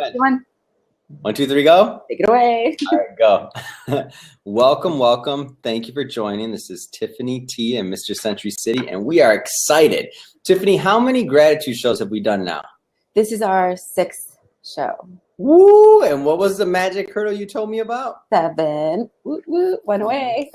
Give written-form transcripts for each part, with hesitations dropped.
ahead. One. 1, 2, 3, go. Take it away. All right, go. Welcome. Thank you for joining. This is Tiffany T and Mr.Century City, and we are excited. Tiffany, how many gratitude shows have we done now? This is our 6th show. Woo! And what was the magic hurdle you told me about? 7. Woot, woot, 1 away.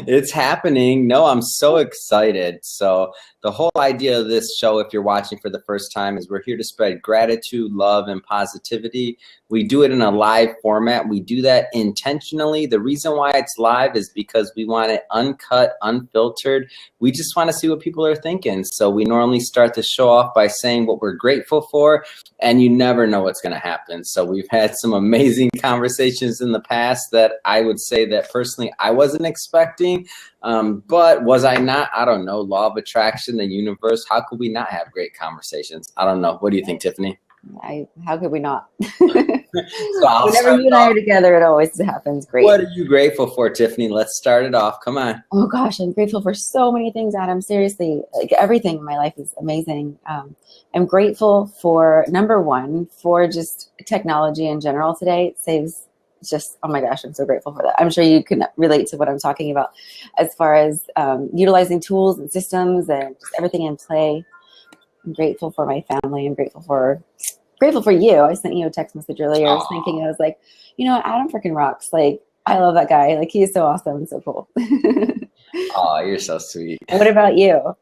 It's happening. No, I'm so excited. So the whole idea of this show, if you're watching for the first time, is we're here to spread gratitude, love, and positivity. We do it in a live format. We do that intentionally. The reason why it's live is because we want it uncut, unfiltered. We just want to see what people are thinking. So we normally start the show off by saying what we're grateful for, and you never know what's going to happen. So we've had some amazing conversations in the past that I would say that personally I wasn't expecting. But was I not? I don't know. Law of attraction, the universe. How could we not have great conversations? I don't know. What do you think, Tiffany? How could we not? So whenever you and I are together, it always happens great. What are you grateful for, Tiffany? Let's start it off. Come on. Oh gosh, I'm grateful for so many things, Adam. Seriously, like everything in my life is amazing. I'm grateful for, number one, for just technology in general today. It saves just, oh my gosh, I'm so grateful for that. I'm sure you can relate to what I'm talking about as far as utilizing tools and systems and just everything in play. I'm grateful for my family. I'm grateful for you. I sent you a text message earlier. I was like, you know, Adam freaking rocks. Like, I love that guy. Like, he is so awesome and so cool. Oh, you're so sweet. What about you?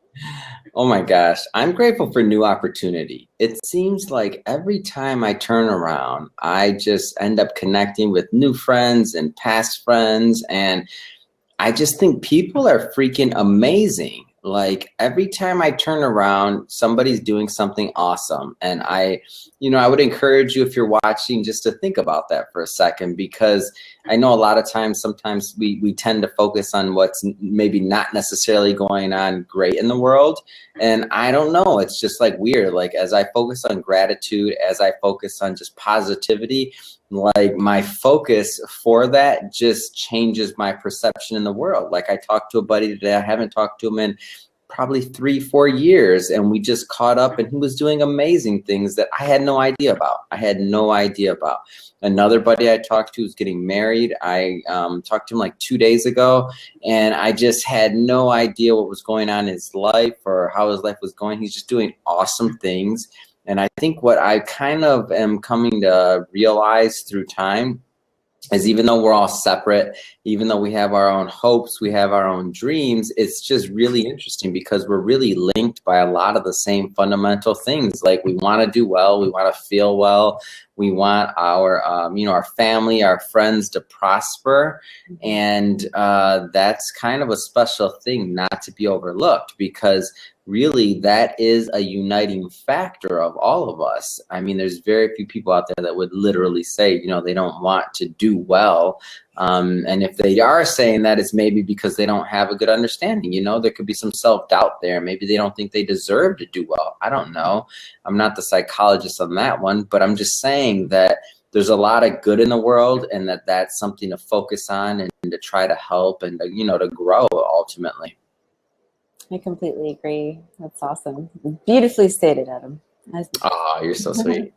Oh my gosh, I'm grateful for new opportunity. It seems like every time I turn around, I just end up connecting with new friends and past friends. And I just think people are freaking amazing. Like every time I turn around, somebody's doing something awesome. And I would encourage you, if you're watching, just to think about that for a second, because I know a lot of times, sometimes we tend to focus on what's maybe not necessarily going on great in the world. And I don't know, it's just like weird. Like as I focus on gratitude, as I focus on just positivity, like my focus for that just changes my perception in the world. Like I talked to a buddy today, I haven't talked to him in probably 3-4 years, and we just caught up, and he was doing amazing things that I had no idea about. Another buddy I talked to was getting married. I talked to him like 2 days ago, and I just had no idea what was going on in his life or how his life was going. He's just doing awesome things. And I think what I kind of am coming to realize through time is, even though we're all separate, even though we have our own hopes, we have our own dreams, it's just really interesting because we're really linked by a lot of the same fundamental things. Like we want to do well, we want to feel well, we want our, our family, our friends to prosper. And that's kind of a special thing not to be overlooked, because really that is a uniting factor of all of us. I mean, there's very few people out there that would literally say, they don't want to do well. And if they are saying that, it's maybe because they don't have a good understanding. There could be some self-doubt there. Maybe they don't think they deserve to do well. I don't know. I'm not the psychologist on that one, but I'm just saying that there's a lot of good in the world, and that's something to focus on and to try to help and, to grow ultimately. I completely agree. That's awesome. Beautifully stated, Adam. Oh, you're so sweet.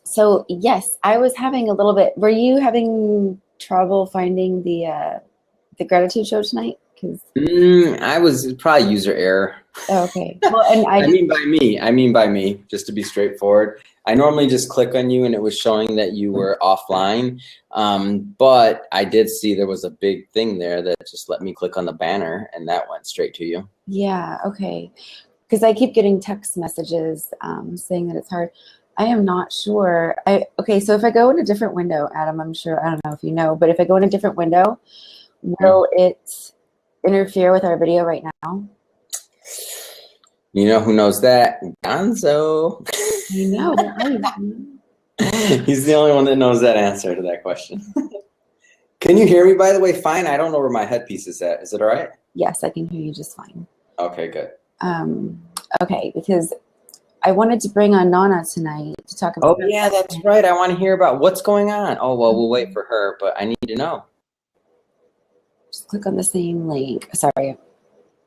So yes, I was having a little bit. Were you having trouble finding the gratitude show tonight? I was probably user error. Oh, okay. Well, and I mean by me, just to be straightforward. I normally just click on you and it was showing that you were offline. But I did see there was a big thing there that just let me click on the banner, and that went straight to you. Yeah. Okay. Because I keep getting text messages saying that it's hard. I am not sure. Okay. So if I go in a different window, Adam, I don't know if you know, but if I go in a different window, will it interfere with our video right now? You know who knows that? Gonzo. I know. He's the only one that knows that answer to that question. Can you hear me, by the way? Fine. I don't know where my headpiece is at. Is it all right? Yes, I can hear you just fine. Okay, good. Okay, because I wanted to bring on Nana tonight to talk about. Oh, yeah, that's right. I want to hear about what's going on. Oh, well, we'll wait for her, but I need to know. Just click on the same link. Sorry, I'm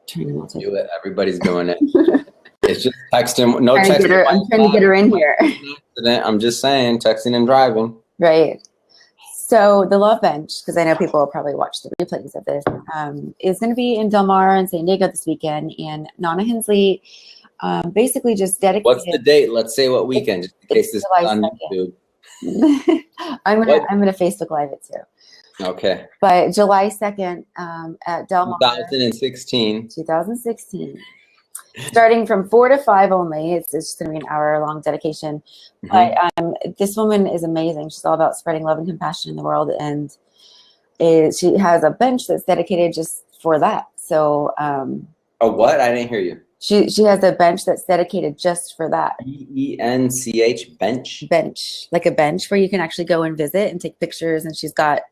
trying to multitask. Do it. Everybody's doing it. It's just texting. No I'm texting. trying to get her in here. I'm just saying, texting and driving. Right. So the Love Bench, because I know people will probably watch the replays of this, is going to be in Del Mar and San Diego this weekend. And Nana Hensley basically just dedicated. What's the date? Let's say what weekend, just in case this is on YouTube. I'm gonna Facebook Live it too. Okay. But July 2nd at Del Mar. 2016. Starting from 4 to 5 only. It's just going to be an hour-long dedication. But this woman is amazing. She's all about spreading love and compassion in the world, and she has a bench that's dedicated just for that. So, a what? I didn't hear you. She has a bench that's dedicated just for that. BENCH, bench. Bench, like a bench where you can actually go and visit and take pictures. And she's got,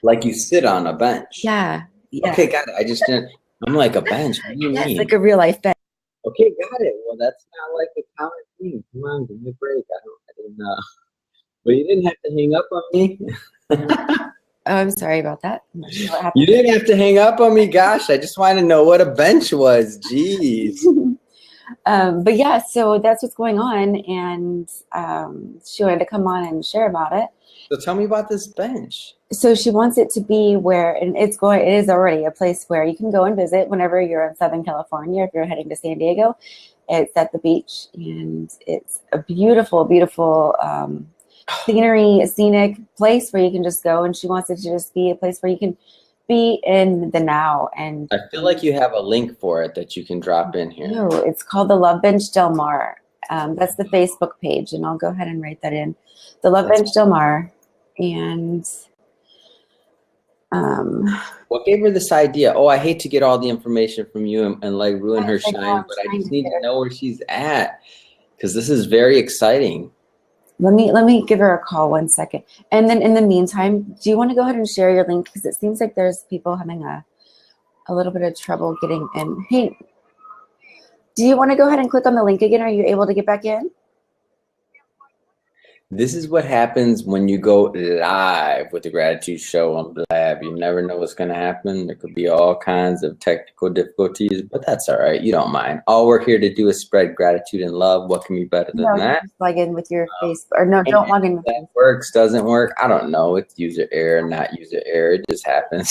like you sit on a bench. Yeah. Okay, got it. I just didn't. I'm like, a bench. What do you mean? It's like a real life bench. Okay, got it. Well, that's not like a common thing. Come on, give me a break. I didn't know. But you didn't have to hang up on me. Oh, I'm sorry about that. I'm not sure what happened. You didn't have to hang up on me. Gosh, I just wanted to know what a bench was. Jeez. But yeah, so that's what's going on. And she wanted to come on and share about it. So tell me about this bench. So she wants it to be where, and it is already a place where you can go and visit whenever you're in Southern California. If you're heading to San Diego, it's at the beach, and it's a beautiful, beautiful scenic place where you can just go. And she wants it to just be a place where you can be in the now. And I feel like you have a link for it that you can drop in here. No, it's called the Love Bench Del Mar. That's the Facebook page, and I'll go ahead and write that in. The Love Bench Del Mar. And what gave her this idea? Oh, I hate to get all the information from you and like ruin her shine, but I just need to know where she's at, because this is very exciting. Let me give her a call 1 second. And then in the meantime, do you want to go ahead and share your link? Because it seems like there's people having a little bit of trouble getting in. Hey, do you want to go ahead and click on the link again? Are you able to get back in? This is what happens when you go live with the Gratitude Show on Blab. You never know what's going to happen. There could be all kinds of technical difficulties, but that's all right. You don't mind. All we're here to do is spread gratitude and love. What can be better than that? Just log in with your face, or no, don't log in with that. Works, doesn't work. I don't know. It's user error, not user error. It just happens.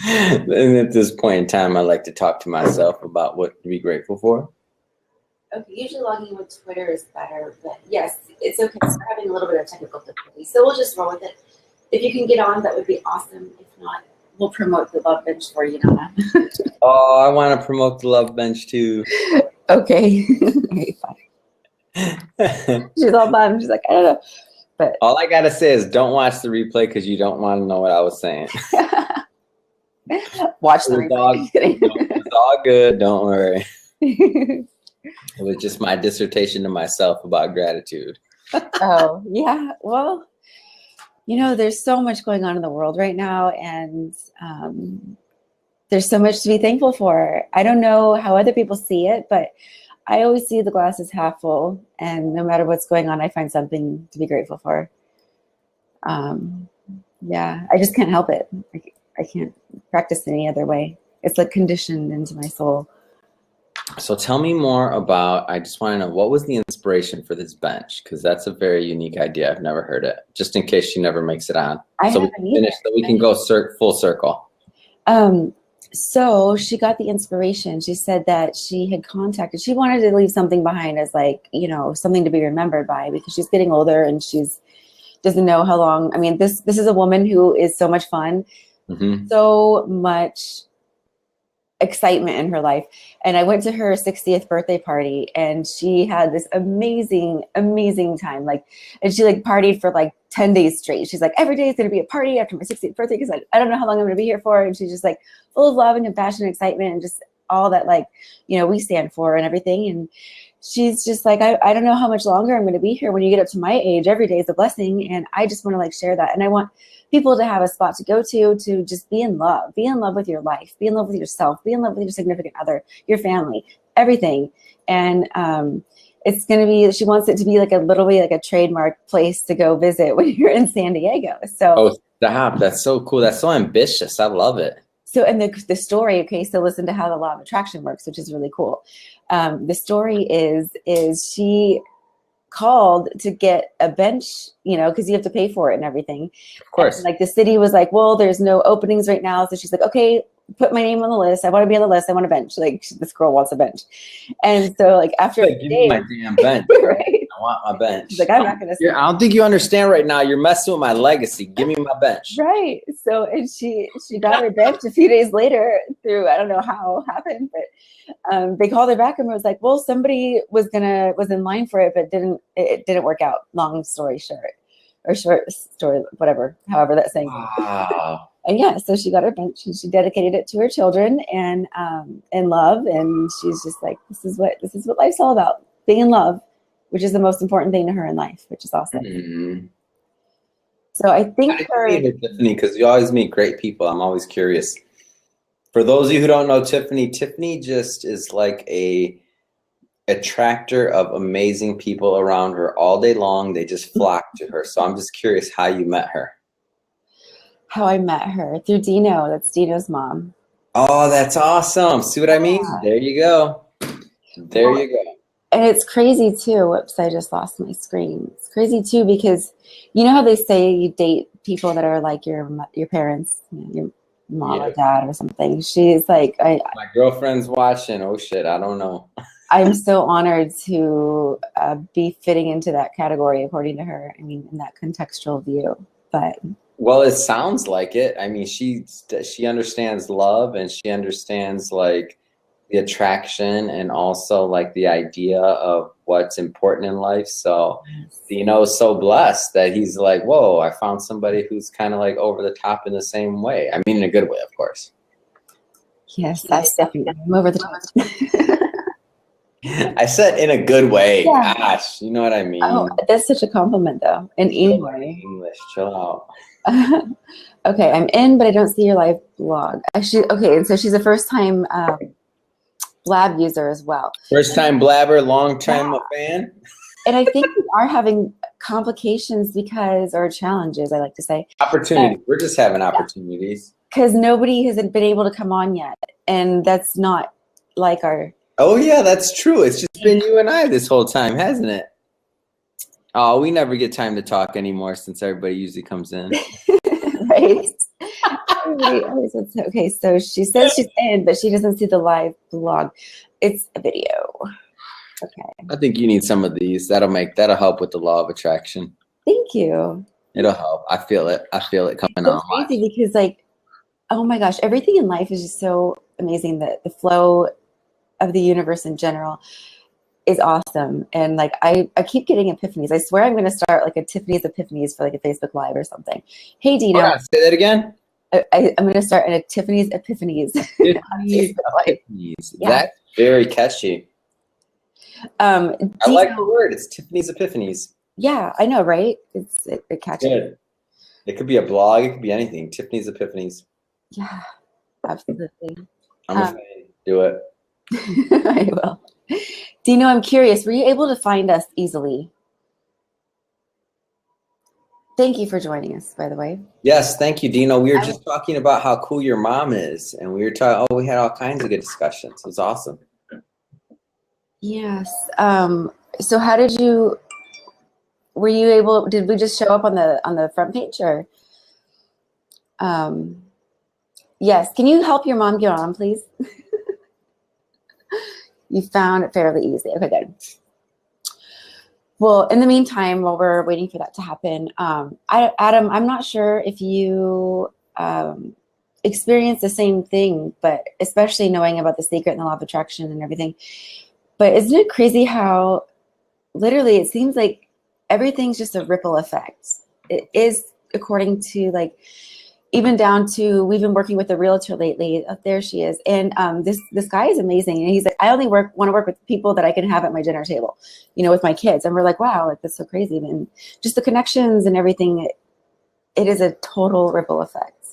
And at this point in time, I like to talk to myself about what to be grateful for. Okay, usually logging in with Twitter is better, but yes, it's okay. We're having a little bit of technical difficulty, so we'll just roll with it. If you can get on, that would be awesome. If not, we'll promote the Love Bench for you, Nana. Oh, I want to promote the Love Bench too. Okay. Okay, fine. She's all bummed. She's like, I don't know. But all I gotta say is don't watch the replay because you don't want to know what I was saying. Watch the replay. It's all good. Don't worry. It was just my dissertation to myself about gratitude. Oh, yeah. Well, you know, there's so much going on in the world right now, and there's so much to be thankful for. I don't know how other people see it, but I always see the glass as half full, and no matter what's going on, I find something to be grateful for. Yeah, I just can't help it. I can't practice any other way. It's like conditioned into my soul. So tell me more about, I just want to know, what was the inspiration for this bench? Because that's a very unique idea. I've never heard it, just in case she never makes it on. So we can finish, so we can go full circle. So she got the inspiration. She said that she had contacted, she wanted to leave something behind as like, you know, something to be remembered by, because she's getting older and she's doesn't know how long. I mean, this is a woman who is so much fun, so much excitement in her life. And I went to her 60th birthday party, and she had this amazing time. Like, and she like partied for like 10 days straight. She's like, every day is going to be a party after my 60th birthday, because I don't know how long I'm going to be here for. And she's just like full of love and compassion and excitement and just all that, like, you know, we stand for and everything. And she's just like, I don't know how much longer I'm going to be here. When you get up to my age, every day is a blessing. And I just want to like share that. And I want people to have a spot to go to just be in love with your life, be in love with yourself, be in love with your significant other, your family, everything. And it's going to be, she wants it to be like a little bit like a trademark place to go visit when you're in San Diego. So oh, stop. That's so cool. That's so ambitious. I love it. So, and the story, okay, so listen to how the law of attraction works, which is really cool. The story is she called to get a bench, you know, because you have to pay for it and everything. Of course. And, like, the city was like, well, there's no openings right now. So she's like, okay, put my name on the list. I want to be on the list. I want a bench. Like, this girl wants a bench. And so, like, after like, give me my damn bench. Right? I want my bench. She's like, I'm not gonna. I don't think you understand right now. You're messing with my legacy. Give me my bench. Right. So, and she got her bench a few days later through, I don't know how it happened, but they called her back and was like, well, somebody was in line for it, but it didn't work out. Long story short, or short story, whatever, however that saying. Wow. And yeah, so she got her bench and she dedicated it to her children and in love. And she's just like, this is what life's all about, being in love, which is the most important thing to her in life, which is awesome. Mm-hmm. So I think Tiffany, because you always meet great people. I'm always curious. For those of you who don't know Tiffany just is like a attractor of amazing people around her all day long. They just flock to her. So I'm just curious how you met her. How I met her through Dino. That's Dino's mom. Oh, that's awesome. See what I mean? There you go. There you go. And it's crazy too. Whoops, I just lost my screen. It's crazy too because you know how they say you date people that are like your parents, your mom or dad or something. She's like, my girlfriend's watching. Oh shit, I don't know. I'm so honored to be fitting into that category according to her. I mean, in that contextual view, but. Well, it sounds like it. I mean, she understands love and she understands like the attraction and also like the idea of what's important in life. So Dino's so blessed that he's like, whoa, I found somebody who's kind of like over the top in the same way. I mean, in a good way, of course. Yes, I definitely am over the top. I said in a good way. Yeah. Gosh, you know what I mean? Oh, that's such a compliment though. In English. English, chill out. Okay, I'm in, but I don't see your live blog. Actually, okay, and so she's a first-time Blab user as well. First-time blabber, long-time fan. And I think we are having complications or challenges, I like to say. Opportunities. We're just having opportunities. Because nobody has been able to come on yet, and that's not like our... Oh, yeah, that's true. It's just been you and I this whole time, hasn't it? Oh, we never get time to talk anymore since everybody usually comes in. Right? Everybody always says, okay, so she says she's in, but she doesn't see the live blog. It's a video. Okay. I think you need some of these. That'll help with the law of attraction. Thank you. It'll help. I feel it coming on. It's crazy because, like, oh my gosh, everything in life is just so amazing. That the flow of the universe in general is awesome. And like I keep getting epiphanies. I swear I'm going to start like a Tiffany's Epiphanies for like a Facebook Live or something. Hey, Dino. Hold on, say that again. I'm going to start a Tiffany's Epiphanies. Tiffany's Epiphanies. Yeah. That's very catchy. I like the word. It's Tiffany's Epiphanies. Yeah, I know, right? It catchy. Good. It could be a blog. It could be anything. Tiffany's Epiphanies. Yeah, absolutely. I'm a fan. Do it. I will. Dino, I'm curious, were you able to find us easily? Thank you for joining us, by the way. Yes, thank you, Dino. We were just talking about how cool your mom is, and we were talking. Oh, we had all kinds of good discussions. It was awesome. Yes. So, how did you? Were you able? Did we just show up on the front page, or? Yes. Can you help your mom get on, please? You found it fairly easy. Okay, good. Well, in the meantime, while we're waiting for that to happen, Adam, I'm not sure if you experience the same thing, but especially knowing about the secret and the law of attraction and everything. But isn't it crazy how literally it seems like everything's just a ripple effect? It is, according to like, even down to, we've been working with a realtor lately. Oh, there she is. And this guy is amazing. And he's like, I only want to work with people that I can have at my dinner table, you know, with my kids. And we're like, wow, like that's so crazy. And just the connections and everything, it is a total ripple effect.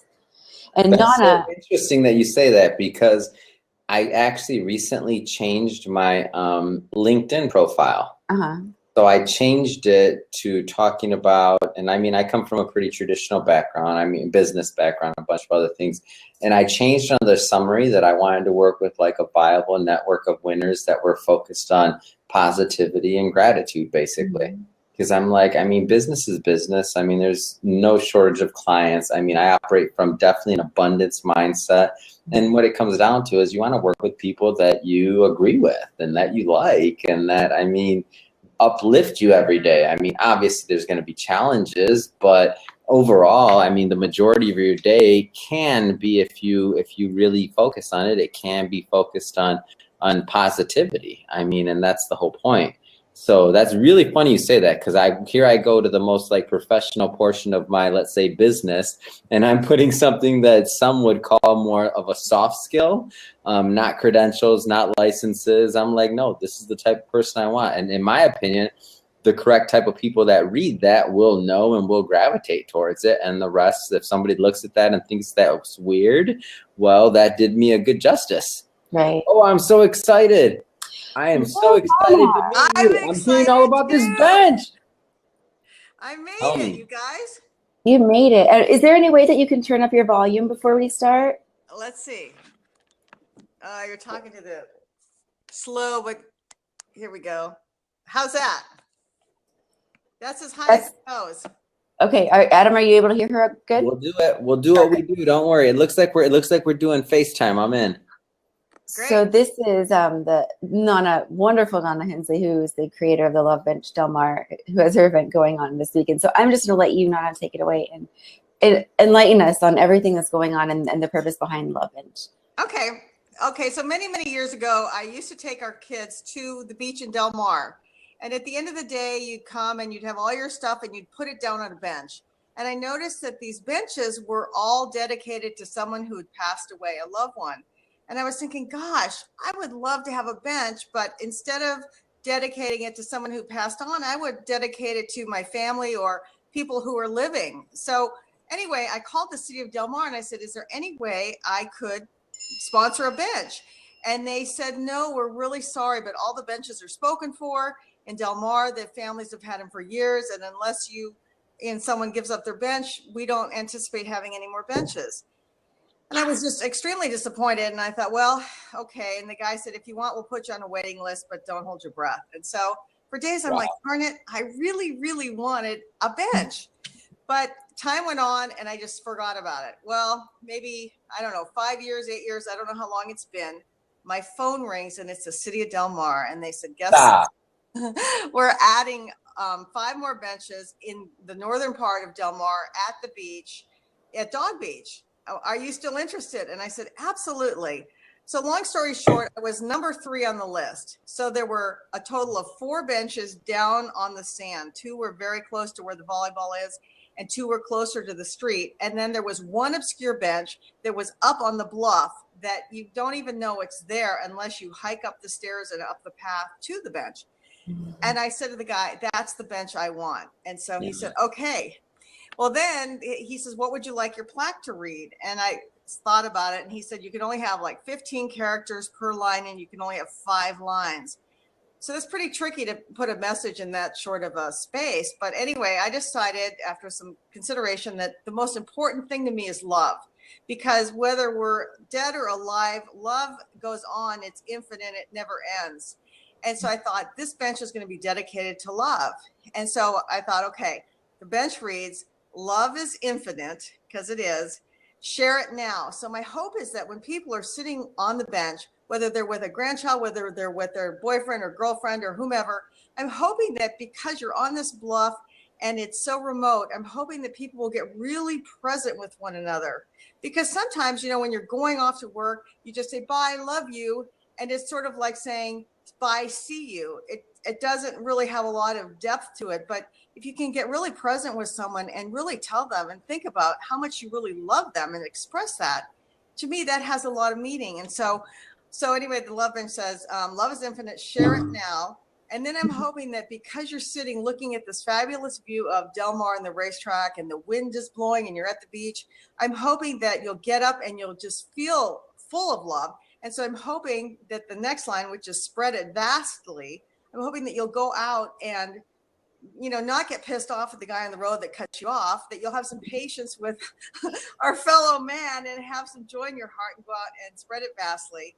And that's Nana, so interesting that you say that, because I actually recently changed my LinkedIn profile. So I changed it to talking about, and I mean, I come from a pretty traditional background. I mean, business background, a bunch of other things. And I changed on the summary that I wanted to work with like a viable network of winners that were focused on positivity and gratitude, basically. Because I'm like, I mean, business is business. I mean, there's no shortage of clients. I mean, I operate from definitely an abundance mindset. And what it comes down to is you want to work with people that you agree with and that you like, and that, I mean, uplift you every day. I mean, obviously there's going to be challenges, but overall, I mean, the majority of your day can be, if you really focus on it, it can be focused on positivity. I mean, and that's the whole point. So that's really funny you say that, because I go to the most like professional portion of my, let's say, business, and I'm putting something that some would call more of a soft skill, not credentials, not licenses. I'm like, no, this is the type of person I want. And in my opinion, the correct type of people that read that will know and will gravitate towards it. And the rest, if somebody looks at that and thinks that's weird, well, that did me a good justice. Right. Oh, I'm so excited. I am so excited to meet you. I'm hearing all about this bench. I made it, you guys. You made it. Is there any way that you can turn up your volume before we start? Let's see. You're talking to the slow, but here we go. How's that? That's as high as it goes. Okay, Adam, are you able to hear her good? We'll do it. We'll do what we do. Don't worry. It looks like we're doing FaceTime. I'm in. Great. So this is the wonderful Nana Hensley, who is the creator of the Love Bench Del Mar, who has her event going on this weekend. So I'm just going to let you, Nana, take it away and enlighten us on everything that's going on and the purpose behind Love Bench. Okay. So many years ago, I used to take our kids to the beach in Del Mar. And at the end of the day, you'd come and you'd have all your stuff and you'd put it down on a bench. And I noticed that these benches were all dedicated to someone who had passed away, a loved one. And I was thinking, gosh, I would love to have a bench, but instead of dedicating it to someone who passed on, I would dedicate it to my family or people who are living. So anyway, I called the city of Del Mar and I said, is there any way I could sponsor a bench? And they said, no, we're really sorry, but all the benches are spoken for. In Del Mar, the families have had them for years. And unless someone gives up their bench, we don't anticipate having any more benches. And I was just extremely disappointed. And I thought, well, okay. And the guy said, if you want, we'll put you on a waiting list, but don't hold your breath. And so for days, I'm like, darn it, I really wanted a bench. But time went on and I just forgot about it. Well, maybe, I don't know, 5 years, 8 years, I don't know how long it's been. My phone rings and it's the city of Del Mar. And they said, guess what? We're adding 5 more benches in the northern part of Del Mar at the beach, at Dog Beach. Are you still interested? And I said, absolutely. So long story short, I was number 3 on the list. So there were a total of 4 benches down on the sand. 2 were very close to where the volleyball is, and 2 were closer to the street. And then there was 1 obscure bench that was up on the bluff that you don't even know it's there unless you hike up the stairs and up the path to the bench. And I said to the guy, that's the bench I want. And so he said, okay. Well, then he says, what would you like your plaque to read? And I thought about it. And he said, you can only have like 15 characters per line and you can only have 5 lines. So it's pretty tricky to put a message in that short of a space. But anyway, I decided after some consideration that the most important thing to me is love. Because whether we're dead or alive, love goes on. It's infinite. It never ends. And so I thought this bench is going to be dedicated to love. And so I thought, okay, the bench reads, love is infinite, because it is. Share it now. So my hope is that when people are sitting on the bench, whether they're with a grandchild, whether they're with their boyfriend or girlfriend or whomever, I'm hoping that because you're on this bluff and it's so remote, I'm hoping that people will get really present with one another. Because sometimes, when you're going off to work, you just say, bye, love you. And it's sort of like saying, bye, see you. It doesn't really have a lot of depth to it. But if you can get really present with someone and really tell them and think about how much you really love them and express that, to me, that has a lot of meaning. And so anyway, the Love Bench says, love is infinite, share it now. And then I'm hoping that because you're sitting looking at this fabulous view of Del Mar and the racetrack and the wind is blowing and you're at the beach, I'm hoping that you'll get up and you'll just feel full of love. And so I'm hoping that the next line, which is spread it vastly, I'm hoping that you'll go out and, not get pissed off at the guy on the road that cut you off, that you'll have some patience with our fellow man and have some joy in your heart and go out and spread it vastly.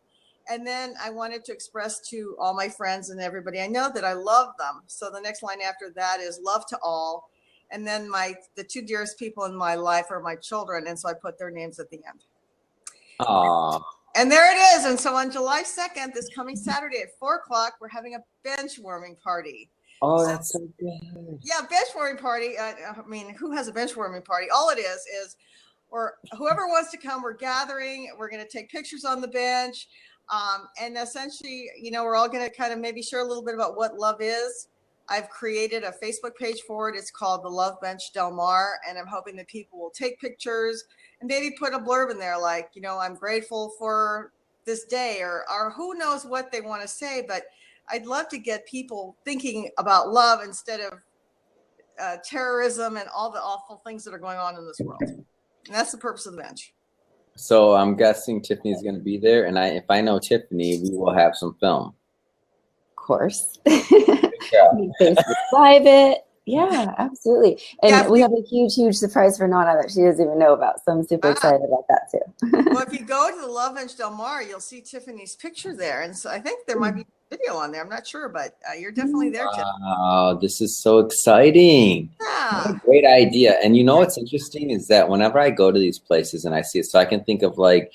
And then I wanted to express to all my friends and everybody I know that I love them. So the next line after that is love to all. And then the two dearest people in my life are my children. And so I put their names at the end. Aww. And there it is. And so on July 2nd, this coming Saturday at 4:00, we're having a bench warming party. Oh, that's so good. Yeah, bench warming party. I mean, who has a bench warming party? All it is or whoever wants to come, we're gathering. We're going to take pictures on the bench. And essentially, we're all going to kind of maybe share a little bit about what love is. I've created a Facebook page for it. It's called the Love Bench Del Mar. And I'm hoping that people will take pictures and maybe put a blurb in there like, I'm grateful for this day or who knows what they want to say. But I'd love to get people thinking about love instead of terrorism and all the awful things that are going on in this world. And that's the purpose of the bench. So I'm guessing Tiffany's going to be there. And if I know Tiffany, we will have some film. Of course. Facebook Live it. Yeah, absolutely. And we have a huge surprise for Nana that she doesn't even know about. So I'm super excited about that too. Well, if you go to the Love Bench Del Mar, you'll see Tiffany's picture there. And so I think there might be a video on there. I'm not sure, but you're definitely there, Tiffany. Wow, this is so exciting. Yeah. What a great idea. And what's interesting is that whenever I go to these places and I see it, so I can think of like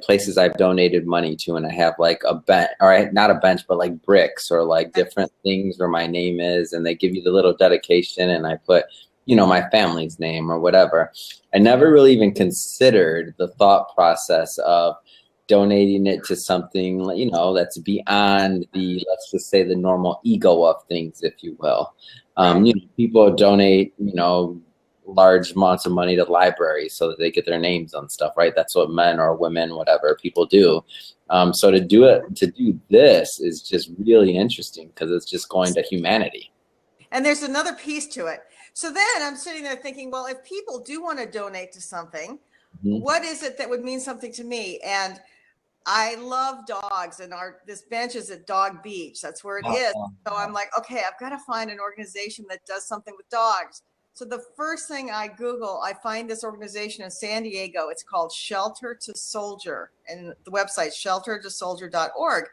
places I've donated money to, and I have like a bench, or not a bench, but like bricks or like different things where my name is, and they give you the little dedication, and I put, my family's name or whatever. I never really even considered the thought process of donating it to something, that's beyond let's just say the normal ego of things, if you will. People donate, large amounts of money to libraries so that they get their names on stuff, right? That's what men or women, whatever people do. So to do this is just really interesting because it's just going to humanity. And there's another piece to it. So then I'm sitting there thinking, well, if people do want to donate to something, what is it that would mean something to me? And I love dogs, and this bench is at Dog Beach. That's where it is. So I'm like, okay, I've got to find an organization that does something with dogs. So the first thing I Google, I find this organization in San Diego. It's called Shelter to Soldier, and the website sheltertosoldier.org.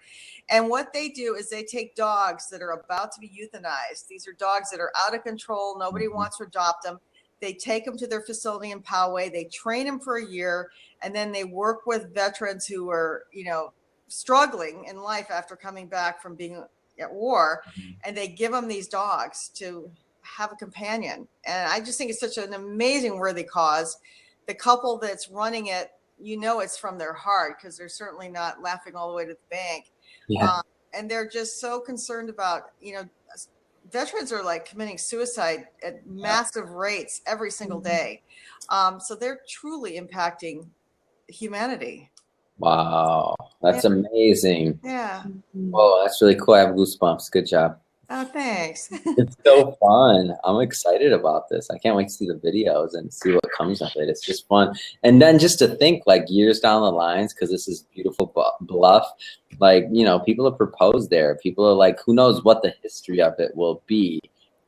And what they do is they take dogs that are about to be euthanized. These are dogs that are out of control. Nobody wants to adopt them. They take them to their facility in Poway. They train them for a year, and then they work with veterans who are, struggling in life after coming back from being at war, and they give them these dogs to have a companion. And I just think it's such an amazing, worthy cause. The couple that's running it, it's from their heart because they're certainly not laughing all the way to the bank. Yeah. And they're just so concerned about, veterans are like committing suicide at massive rates every single day. So they're truly impacting humanity. Wow. That's amazing. Yeah. Whoa, that's really cool. I have goosebumps. Good job. Oh, thanks. It's so fun. I'm excited about this. I can't wait to see the videos and see what comes of it. It's just fun. And then just to think like years down the lines, because this is beautiful Bluff, like, people have proposed there. People are like, who knows what the history of it will be,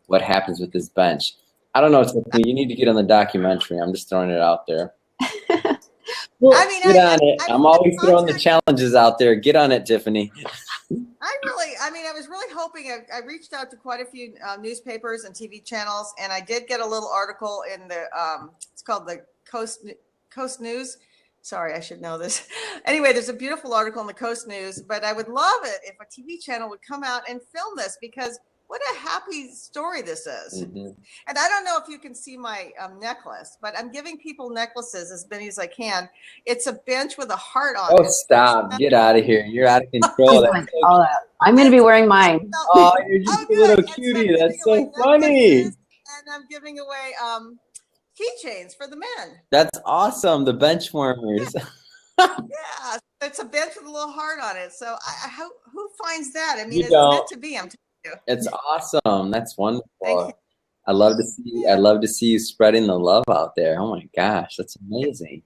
what happens with this bench. I don't know. You need to get on the documentary. I'm just throwing it out there. Well, get on it. I'm always throwing the challenges out there. Get on it, Tiffany. I was really hoping. I reached out to quite a few newspapers and TV channels, and I did get a little article in the it's called the Coast News. Sorry, I should know this. Anyway, there's a beautiful article in the Coast News, but I would love it if a TV channel would come out and film this, because what a happy story this is. And I don't know if you can see my necklace, but I'm giving people necklaces as many as I can. It's a bench with a heart on it. Oh, stop. Get out of here. You're out of control. I'm going to be wearing mine. Oh, you're just a little cutie. That's so funny. And I'm giving away keychains for the men. That's awesome. The bench warmers. Yeah, it's a bench with a little heart on it. So who finds that? I mean, it's meant to be. I'm telling you. It's awesome. That's wonderful. I love to see you spreading the love out there. Oh my gosh, that's amazing.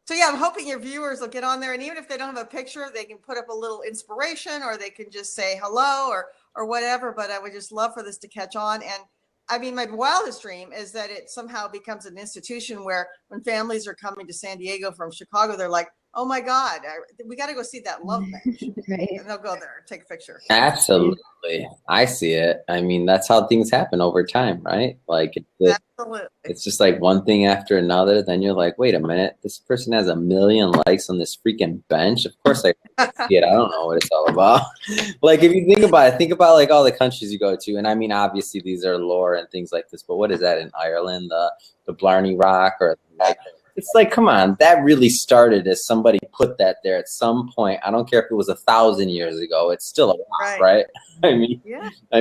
So yeah, I'm hoping your viewers will get on there, and even if they don't have a picture, they can put up a little inspiration, or they can just say hello or whatever. But I would just love for this to catch on. And I mean, my wildest dream is that it somehow becomes an institution where when families are coming to San Diego from Chicago, they're like, oh my God, we got to go see that love bench. Right. And they'll go there, take a picture. Absolutely. I see it. I mean, that's how things happen over time, right? Like Absolutely. it's just like one thing after another. Then you're like, wait a minute, this person has 1 million likes on this freaking bench. Of course I see it. I don't know what it's all about. Like if you think about like all the countries you go to, and I mean, obviously these are lore and things like this, but what is that in Ireland? The Blarney Rock, or like, it's like, come on, that really started as somebody put that there at some point. I don't care if it was 1,000 years ago. It's still a rock, right? I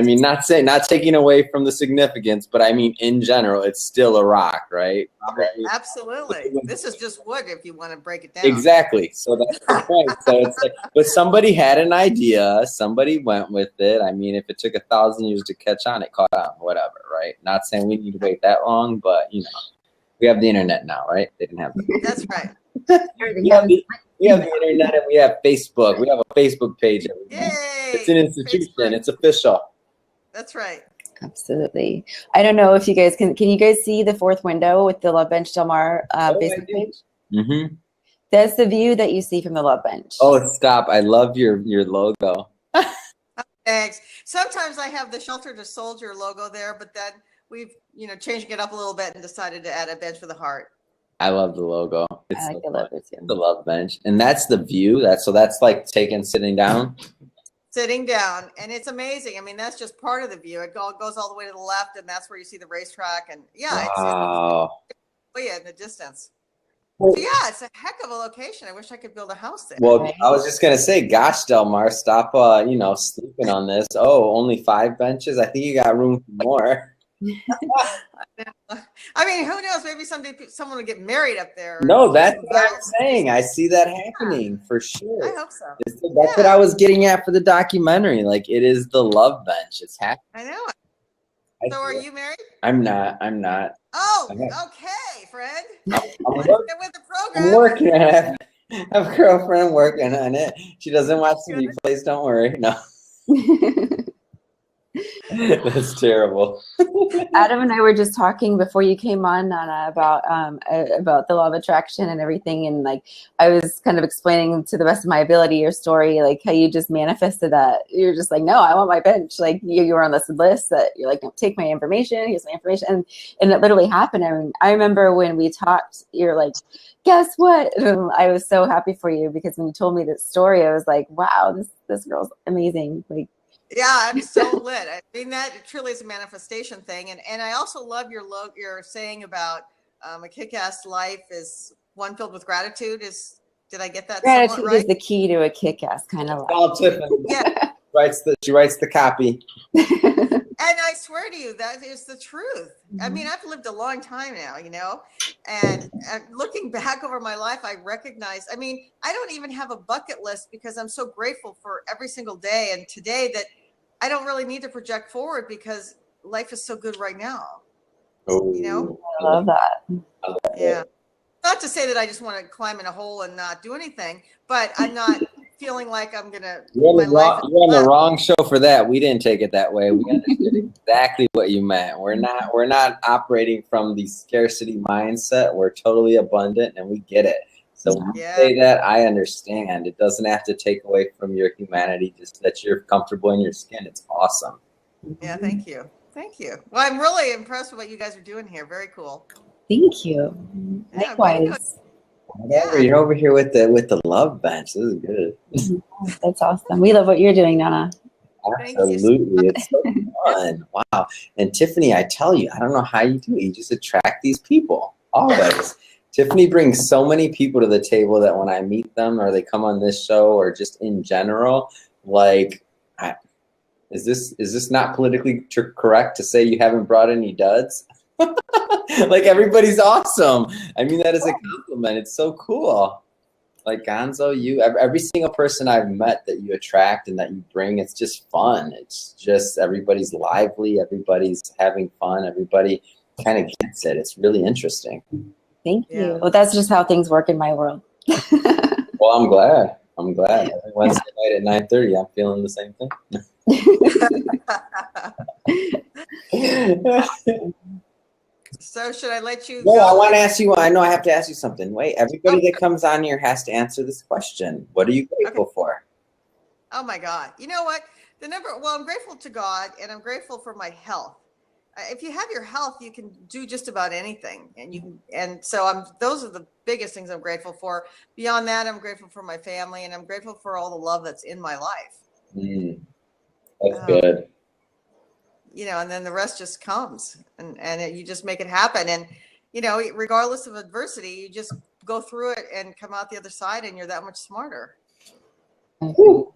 mean, not taking away from the significance, but I mean, in general, it's still a rock, right? Absolutely. This is just wood if you want to break it down. Exactly. So that's the point. So it's like, but somebody had an idea. Somebody went with it. I mean, if it took 1,000 years to catch on, it caught on, whatever, right? Not saying we need to wait that long, but you know. We have the internet now, right? They didn't have that. That's right. we have the internet, and we have Facebook. We have a Facebook page. Yay! It's an institution. Facebook. It's official. That's right. Absolutely. I don't know if you guys can you guys see the fourth window with the Love Bench Del Mar Facebook page? Mm-hmm. That's the view that you see from the Love Bench. Oh, stop. I love your logo. Thanks. Sometimes I have the Shelter to Soldier logo there, but then we've, changing it up a little bit and decided to add a bench for the heart. I love the logo. It's I like the logo too. The Love Bench. And that's the view. So that's like sitting down. Sitting down. And it's amazing. I mean, that's just part of the view. It goes all the way to the left, and that's where you see the racetrack. And yeah, it's in the distance. So yeah, it's a heck of a location. I wish I could build a house there. Well, I was just gonna say, gosh, Del Mar, stop sleeping on this. Oh, only 5 benches? I think you got room for more. I mean, who knows? Maybe someday someone will get married up there. No, that's what I'm saying. I see that happening for sure. I hope so. That's what I was getting at for the documentary. Like, it is the love bench. It's happening. I know. So are you married? I'm not. Oh, okay, friend. I'm with the program. I'm working on it. I have a girlfriend working on it. She doesn't watch the replays. Don't worry. No. That's terrible. Adam and I were just talking before you came on, Nana, about the law of attraction and everything, and like I was kind of explaining to the best of my ability your story, like how you just manifested that. You're just like, no, I want my bench. Like you were on this list that you're like, take my information. Here's my information, and it literally happened. I mean, I remember when we talked, you're like, guess what? And I was so happy for you because when you told me this story, I was like, wow, this girl's amazing. Like. Yeah, I'm so lit. I mean, that truly is a manifestation thing. And I also love your saying about a kick-ass life is one filled with gratitude. Did I get that? Gratitude right? is the key to a kick-ass kind of life. Oh, Tiffany. Yeah. She writes the copy. And I swear to you, that is the truth. I mean, I've lived a long time now, and looking back over my life, I recognize, I mean, I don't even have a bucket list because I'm so grateful for every single day and today that I don't really need to project forward because life is so good right now. Oh, I love that. Yeah. Not to say that I just want to climb in a hole and not do anything, but I'm not feeling like I'm gonna. You're on the wrong show for that. We didn't take it that way. We understood exactly what you meant. We're not operating from the scarcity mindset. We're totally abundant, and we get it. So when you say that, I understand. It doesn't have to take away from your humanity. Just that you're comfortable in your skin. It's awesome. Yeah, thank you. Well, I'm really impressed with what you guys are doing here. Very cool. Thank you. Yeah, likewise. You're over here with the love bench. This is good. That's awesome. We love what you're doing, Nana. Absolutely. It's so fun. Wow. And Tiffany, I tell you, I don't know how you do it. You just attract these people. Always. Tiffany brings so many people to the table that when I meet them or they come on this show or just in general, like, is this not politically correct to say you haven't brought any duds? Like, everybody's awesome. I mean, that is a compliment. It's so cool. Like, Gonzo, every single person I've met that you attract and that you bring, it's just fun. It's just everybody's lively. Everybody's having fun. Everybody kind of gets it. It's really interesting. Thank Yeah. you. Well, that's just how things work in my world. Well, I'm glad. I'm glad. Every Wednesday night at 9:30, I'm feeling the same thing. So should I let you No, go? I want to ask you. I know I have to ask you something. Wait, everybody that comes on here has to answer this question. What are you grateful for? Oh my God. You know what? I'm grateful to God, and I'm grateful for my health. If you have your health, you can do just about anything. Those are the biggest things I'm grateful for. Beyond that, I'm grateful for my family, and I'm grateful for all the love that's in my life. That's good. And then the rest just comes, and you just make it happen. And, regardless of adversity, you just go through it and come out the other side, and you're that much smarter. Woo.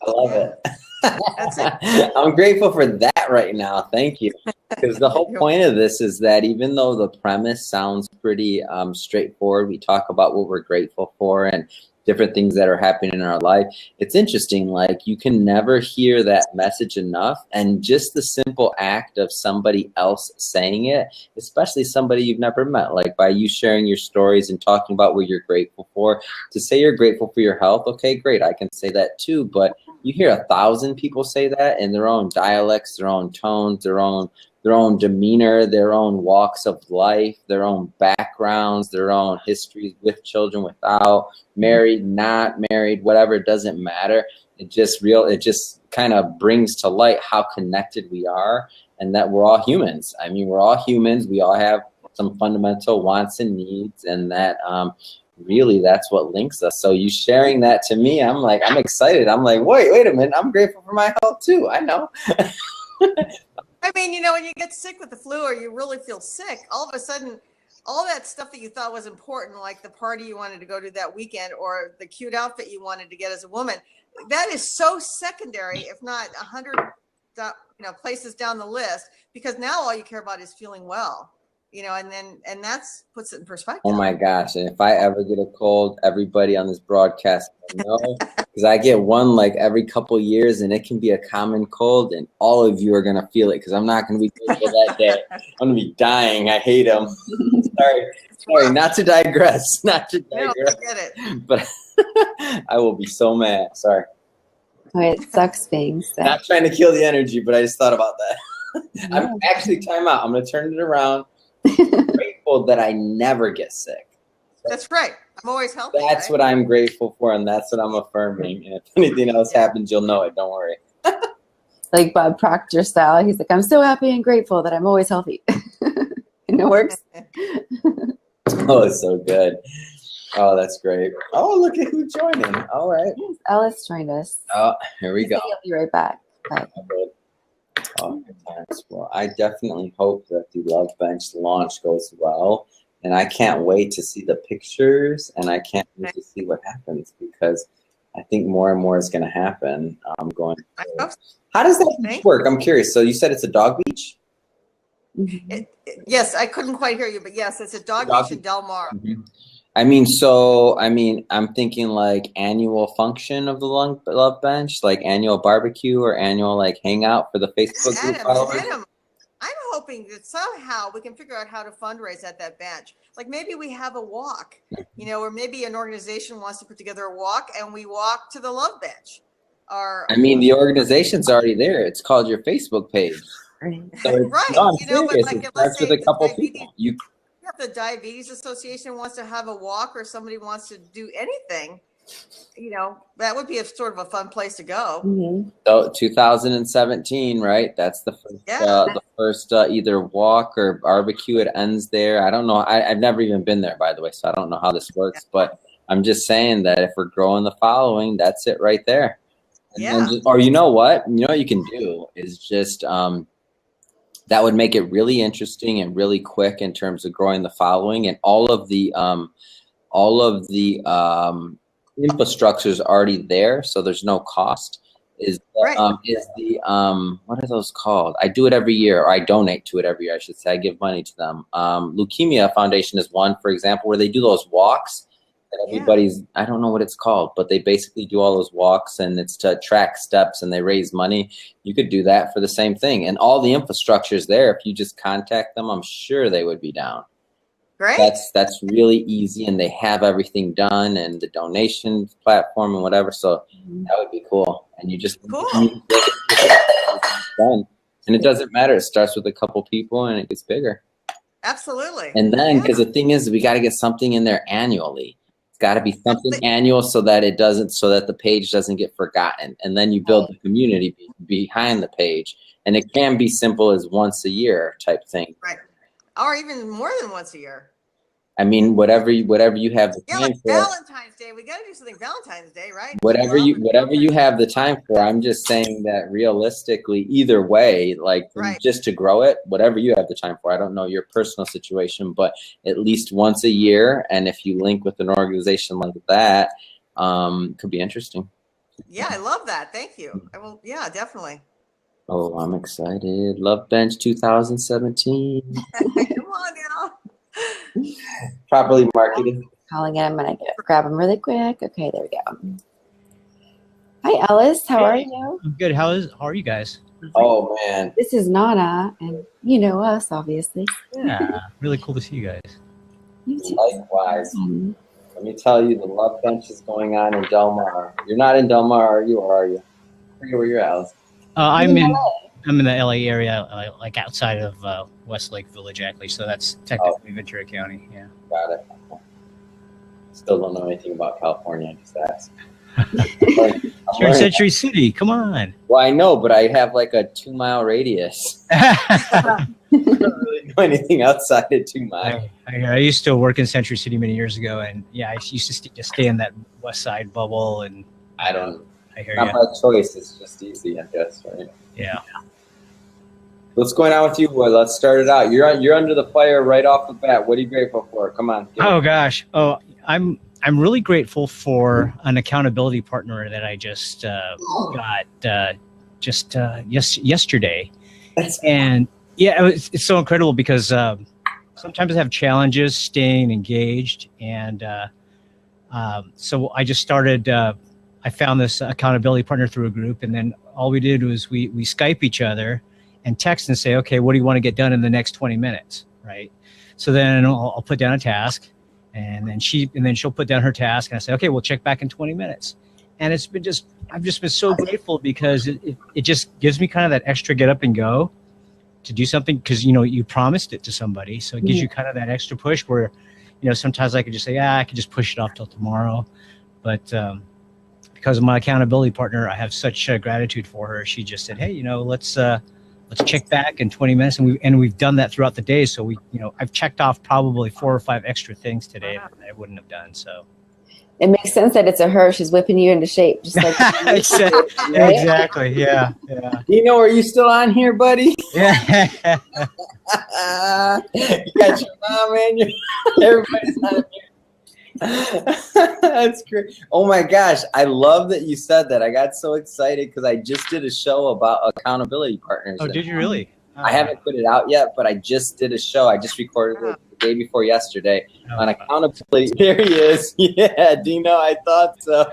I love it. That's it. I'm grateful for that right now. Thank you. Because the whole point of this is that even though the premise sounds pretty straightforward, we talk about what we're grateful for and different things that are happening in our life. It's interesting, like you can never hear that message enough. And just the simple act of somebody else saying it, especially somebody you've never met, like by you sharing your stories and talking about what you're grateful for, to say you're grateful for your health. Okay, great. I can say that too. But you hear 1,000 people say that in their own dialects, their own tones, their own demeanor, their own walks of life, their own backgrounds, their own histories with children, without, married, not married, whatever, it doesn't matter. It just kind of brings to light how connected we are and that we're all humans. I mean, we're all humans. We all have some fundamental wants and needs, and that really that's what links us. So you sharing that to me, I'm excited. I'm like, wait a minute. I'm grateful for my health too. I know. I mean, when you get sick with the flu or you really feel sick, all of a sudden, all that stuff that you thought was important, like the party you wanted to go to that weekend or the cute outfit you wanted to get as a woman, that is so secondary, if not 100 places down the list, because now all you care about is feeling well. And that's puts it in perspective. Oh my gosh. And if I ever get a cold, everybody on this broadcast will know, because I get one like every couple of years, and it can be a common cold, and all of you are going to feel it because I'm not going to be grateful that day. I'm going to be dying. I hate them. Sorry, not to digress. Not to digress. No, I get it. But I will be so mad. Sorry. Oh, it sucks being sick. Not trying to kill the energy, but I just thought about that. I'm actually, time out. I'm going to turn it around. I'm grateful that I never get sick. That's right. I'm always healthy. That's what I'm grateful for, and that's what I'm affirming. And if anything else happens, you'll know it. Don't worry. Like Bob Proctor style. He's like, I'm so happy and grateful that I'm always healthy. And it works. Oh, it's so good. Oh, that's great. Oh, look at who's joining. All right. Yes, Ellis joined us. Oh, here we go. He'll be right back. But Oh, good times. Well, I definitely hope that the Love Bench launch goes well. And I can't wait to see the pictures, and I can't wait to see what happens, because I think more and more is going to happen going forward. How does that beach work? I'm curious. So you said it's a dog beach? Yes, I couldn't quite hear you, but yes, it's a dog beach in Del Mar. Mm-hmm. I'm thinking like annual function of the Love Bench, like annual barbecue or annual like hangout for the Facebook group followers. Adam, I'm hoping that somehow we can figure out how to fundraise at that bench. Like maybe we have a walk, or maybe an organization wants to put together a walk and we walk to the Love Bench. The organization's already there. It's called your Facebook page. So right. No, I'm serious. It starts with a couple people. If the Diabetes Association wants to have a walk, or somebody wants to do anything, that would be a sort of a fun place to go. Mm-hmm. So 2017, right? That's the first, either walk or barbecue. It ends there. I don't know. I've never even been there, by the way, so I don't know how this works. But I'm just saying that if we're growing the following, that's it right there. Or you know what? You know what you can do is just that would make it really interesting and really quick in terms of growing the following, and all of the infrastructure is already there, so there's no cost. What are those called? I do it every year, or I donate to it every year, I should say. I give money to them. Leukemia Foundation is one, for example, where they do those walks. And I don't know what it's called, but they basically do all those walks, and it's to track steps, and they raise money. You could do that for the same thing. And all the infrastructure is there. If you just contact them, I'm sure they would be down. Great. That's really easy, and they have everything done and the donation platform and whatever. So that would be cool. And you just Cool. done. And it doesn't matter. It starts with a couple people and it gets bigger. Absolutely. And then, because the thing is, we got to get something in there annually. It's got to be something annual so that the page doesn't get forgotten. And then you build the community behind the page. And it can be simple as once a year type thing. Right. Or even more than once a year. I mean, whatever you have the time like for. Valentine's Day. We got to do something Valentine's Day, right? Whatever you have the time for. I'm just saying that realistically, either way, like just to grow it, whatever you have the time for. I don't know your personal situation, but at least once a year, and if you link with an organization like that, could be interesting. Yeah, I love that. Thank you. I will. Yeah, definitely. Oh, I'm excited. Love Bench 2017. Come on now. Properly marketed. Calling him, and I grab him really quick. Okay, there we go. Hi, Ellis. How are you? I'm good. How are you guys? Oh man, this is Nana, and you know us, obviously. Yeah, really cool to see you guys. You too. Likewise. Let me tell you, the Love Bench is going on in Del Mar. You're not in Del Mar, are you? Or are you? I forget where you're at. I'm in the LA area, like outside of Westlake Village, actually. So that's technically Ventura County. Yeah. Got it. Still don't know anything about California. I just asked. You're in Century City. Come on. Well, I know, but I have like a 2-mile radius. I don't really know anything outside of 2 miles. I used to work in Century City many years ago, and yeah, I used to just stay in that West Side bubble. And I don't. I hear not you. by choice. It's just easy, I guess, right? Yeah. What's going on with you, boy? Let's start it out. You're under the fire right off the bat. What are you grateful for? Come on. Oh gosh. Oh, I'm really grateful for an accountability partner that I just got yesterday. And yeah, it's so incredible because sometimes I have challenges staying engaged, and so I just started. I found this accountability partner through a group, and then all we did was we Skype each other and text and say, okay, what do you want to get done in the next 20 minutes, right? So then I'll put down a task, and then she'll put down her task, and I say, okay, we'll check back in 20 minutes. And I've just been so grateful because it just gives me kind of that extra get up and go to do something, because you promised it to somebody, so it gives you kind of that extra push where sometimes I could just say, I could just push it off till tomorrow, but because of my accountability partner, I have such gratitude for her. She just said, hey, let's check back in 20 minutes, and we've done that throughout the day. So I've checked off probably 4 or 5 extra things today that I wouldn't have done. So it makes sense that it's a her. She's whipping you into shape, just like exactly. Yeah. Are you still on here, buddy? Yeah. You got your mom and everybody's on here. That's great. Oh my gosh, I love that you said that. I got so excited because I just did a show about accountability partners. Oh, did you really? I haven't put it out yet, but I just did a show. I just recorded it the day before yesterday on accountability. There he is. Yeah, Dino, I thought so.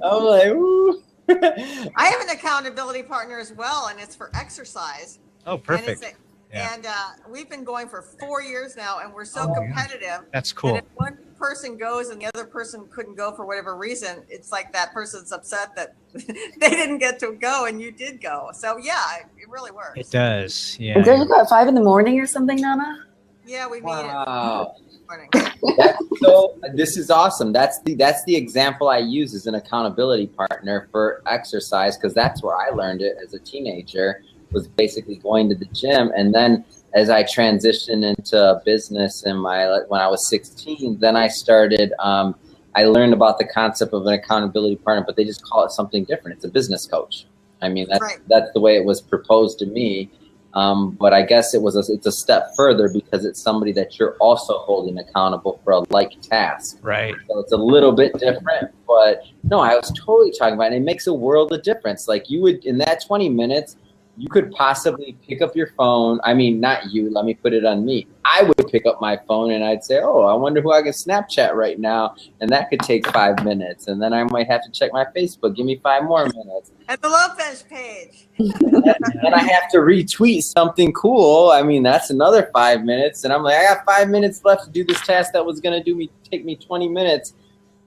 I'm like, ooh. I have an accountability partner as well, and it's for exercise. Oh, perfect. And we've been going for 4 years now, and we're so competitive. Yeah. That's cool. And if one person goes and the other person couldn't go for whatever reason, it's like that person's upset that they didn't get to go and you did go. So yeah, it really works. It does. Yeah. And don't you go at 5 a.m. or something, Nana? Yeah, we meet wow. it. This is awesome. That's the example I use as an accountability partner for exercise, because that's where I learned it as a teenager. Was basically going to the gym, and then as I transitioned into business when I was 16, then I started. I learned about the concept of an accountability partner, but they just call it something different. It's a business coach. I mean, that's the way it was proposed to me. But I guess it's a step further because it's somebody that you're also holding accountable for a like task. Right. So it's a little bit different, but no, I was totally talking about it. It makes a world of difference. Like you would in that 20 minutes. you could possibly pick up your phone. I mean, not you, let me put it on me. I would pick up my phone and I'd say, oh, I wonder who I can Snapchat right now. And that could take 5 minutes. And then I might have to check my Facebook. Give me 5 more minutes. At the Lopez page. And I have to retweet something cool. I mean, that's another 5 minutes. And I'm like, I got 5 minutes left to do this task that was going to take me 20 minutes.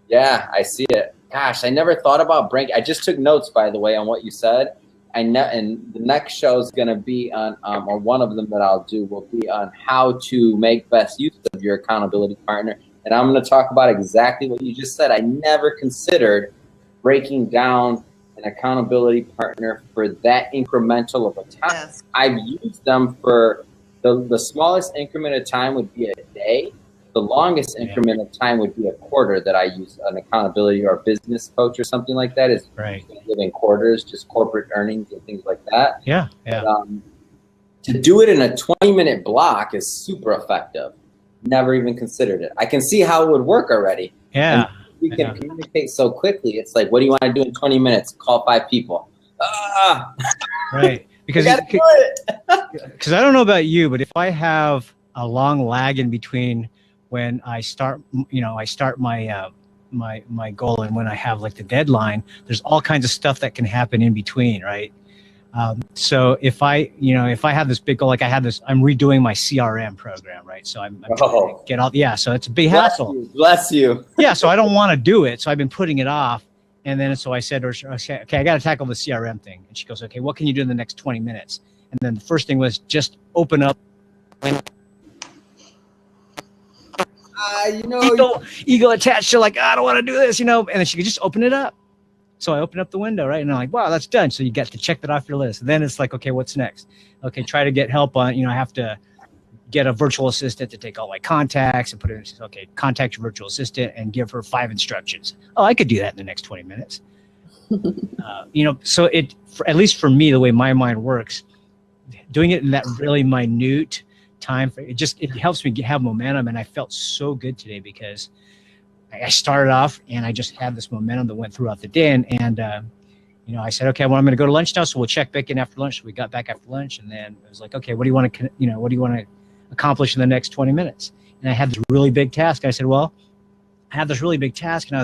Yeah, I see it. Gosh, I never thought about break. I just took notes, by the way, on what you said. And the next show is going to be on, or one of them that I'll do will be on how to make best use of your accountability partner. And I'm going to talk about exactly what you just said. I never considered breaking down an accountability partner for that incremental of a time. Yes. I've used them for the smallest increment of time would be a day. The longest increment of time would be a quarter that I use an accountability or a business coach or something like that. Is right. In quarters, just corporate earnings and things like that. Yeah, yeah. But, to do it in a 20-minute block is super effective. Never even considered it. I can see how it would work already. Yeah. And we can communicate so quickly. It's like, what do you want to do in 20 minutes? Call 5 people. Right. Because I don't know about you, but if I have a long lag in between when I start, my my goal and when I have like the deadline, there's all kinds of stuff that can happen in between, right? So if I have this big goal, like I'm redoing my CRM program, right? So I'm trying to get all, so it's a big hassle. Bless you. Yeah. So I don't want to do it. So I've been putting it off. And then, so I said to her, okay, I got to tackle the CRM thing. And she goes, okay, what can you do in the next 20 minutes? And then the first thing was just open up. Ego attached to like, I don't want to do this, and then she could just open it up. So I opened up the window, right? And I'm like, wow, that's done. So you get to check that off your list. And then it's like, okay, what's next? Okay, try to get help on, I have to get a virtual assistant to take all my contacts and put it in. Okay, contact your virtual assistant and give her 5 instructions. Oh, I could do that in the next 20 minutes. So at least for me, the way my mind works, doing it in that really minute time, it helps me have momentum. And I felt so good today because I started off and I just had this momentum that went throughout the day. And I said, okay, well, I'm going to go to lunch now. So we'll check back in after lunch. So we got back after lunch and then it was like, okay, what do you want to accomplish in the next 20 minutes? And I had this really big task. I said, well, I had this really big task and I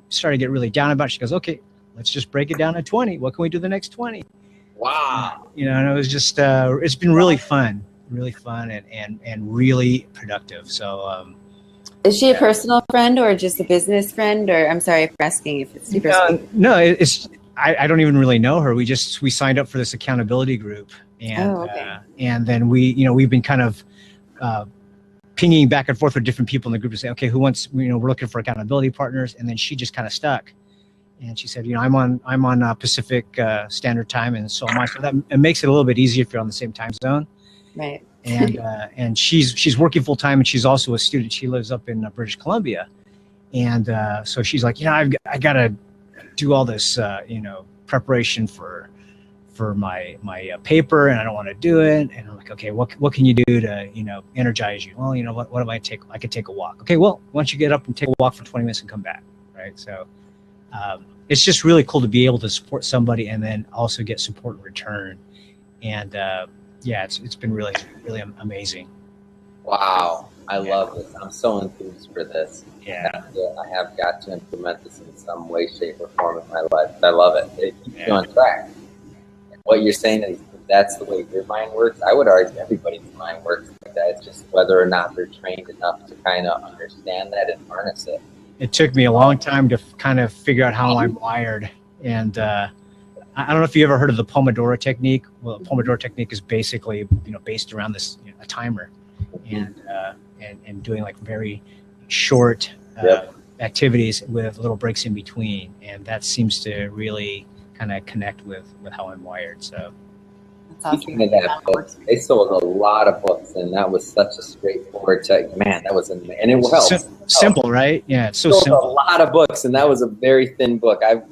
started to get really down about it. She goes, okay, let's just break it down to 20. What can we do the next 20? Wow. And it was just, it's been really fun and really productive. So, is she a personal friend or just a business friend? Or I'm sorry for asking if it's super. No, I don't even really know her. We signed up for this accountability group and, and then we've been kind of, pinging back and forth with different people in the group to say, okay, who wants, we're looking for accountability partners. And then she just kind of stuck. And she said, I'm on Pacific Standard Time, and so am I. So that it makes it a little bit easier if you're on the same time zone. Right. And she's working full time, and she's also a student. She lives up in British Columbia, and so she's like, I got to do all this, preparation for my paper, and I don't want to do it. And I'm like, okay, what can you do to energize you? Well, what am I take? I could take a walk. Okay, well, why don't you get up and take a walk for 20 minutes and come back, right? So. It's just really cool to be able to support somebody and then also get support in return. And it's been really, really amazing. Wow. I love this. I'm so enthused for this. Yeah. I have got to implement this in some way, shape, or form in my life. I love it. It keeps you on track. And what you're saying is that's the way your mind works. I would argue everybody's mind works like that. It's just whether or not they're trained enough to kind of understand that and harness it. It took me a long time to kind of figure out how I'm wired. And I don't know if you ever heard of the Pomodoro technique. Well, the Pomodoro technique is basically, based around this a timer and doing like very short activities with little breaks in between. And that seems to really kind of connect with how I'm wired. So. Speaking of that book, they sold a lot of books, and that was such a straightforward tech. Man, that was amazing. And it helps. Simple, right? Yeah, it's so simple. A lot of books, and that was a very thin book. I'm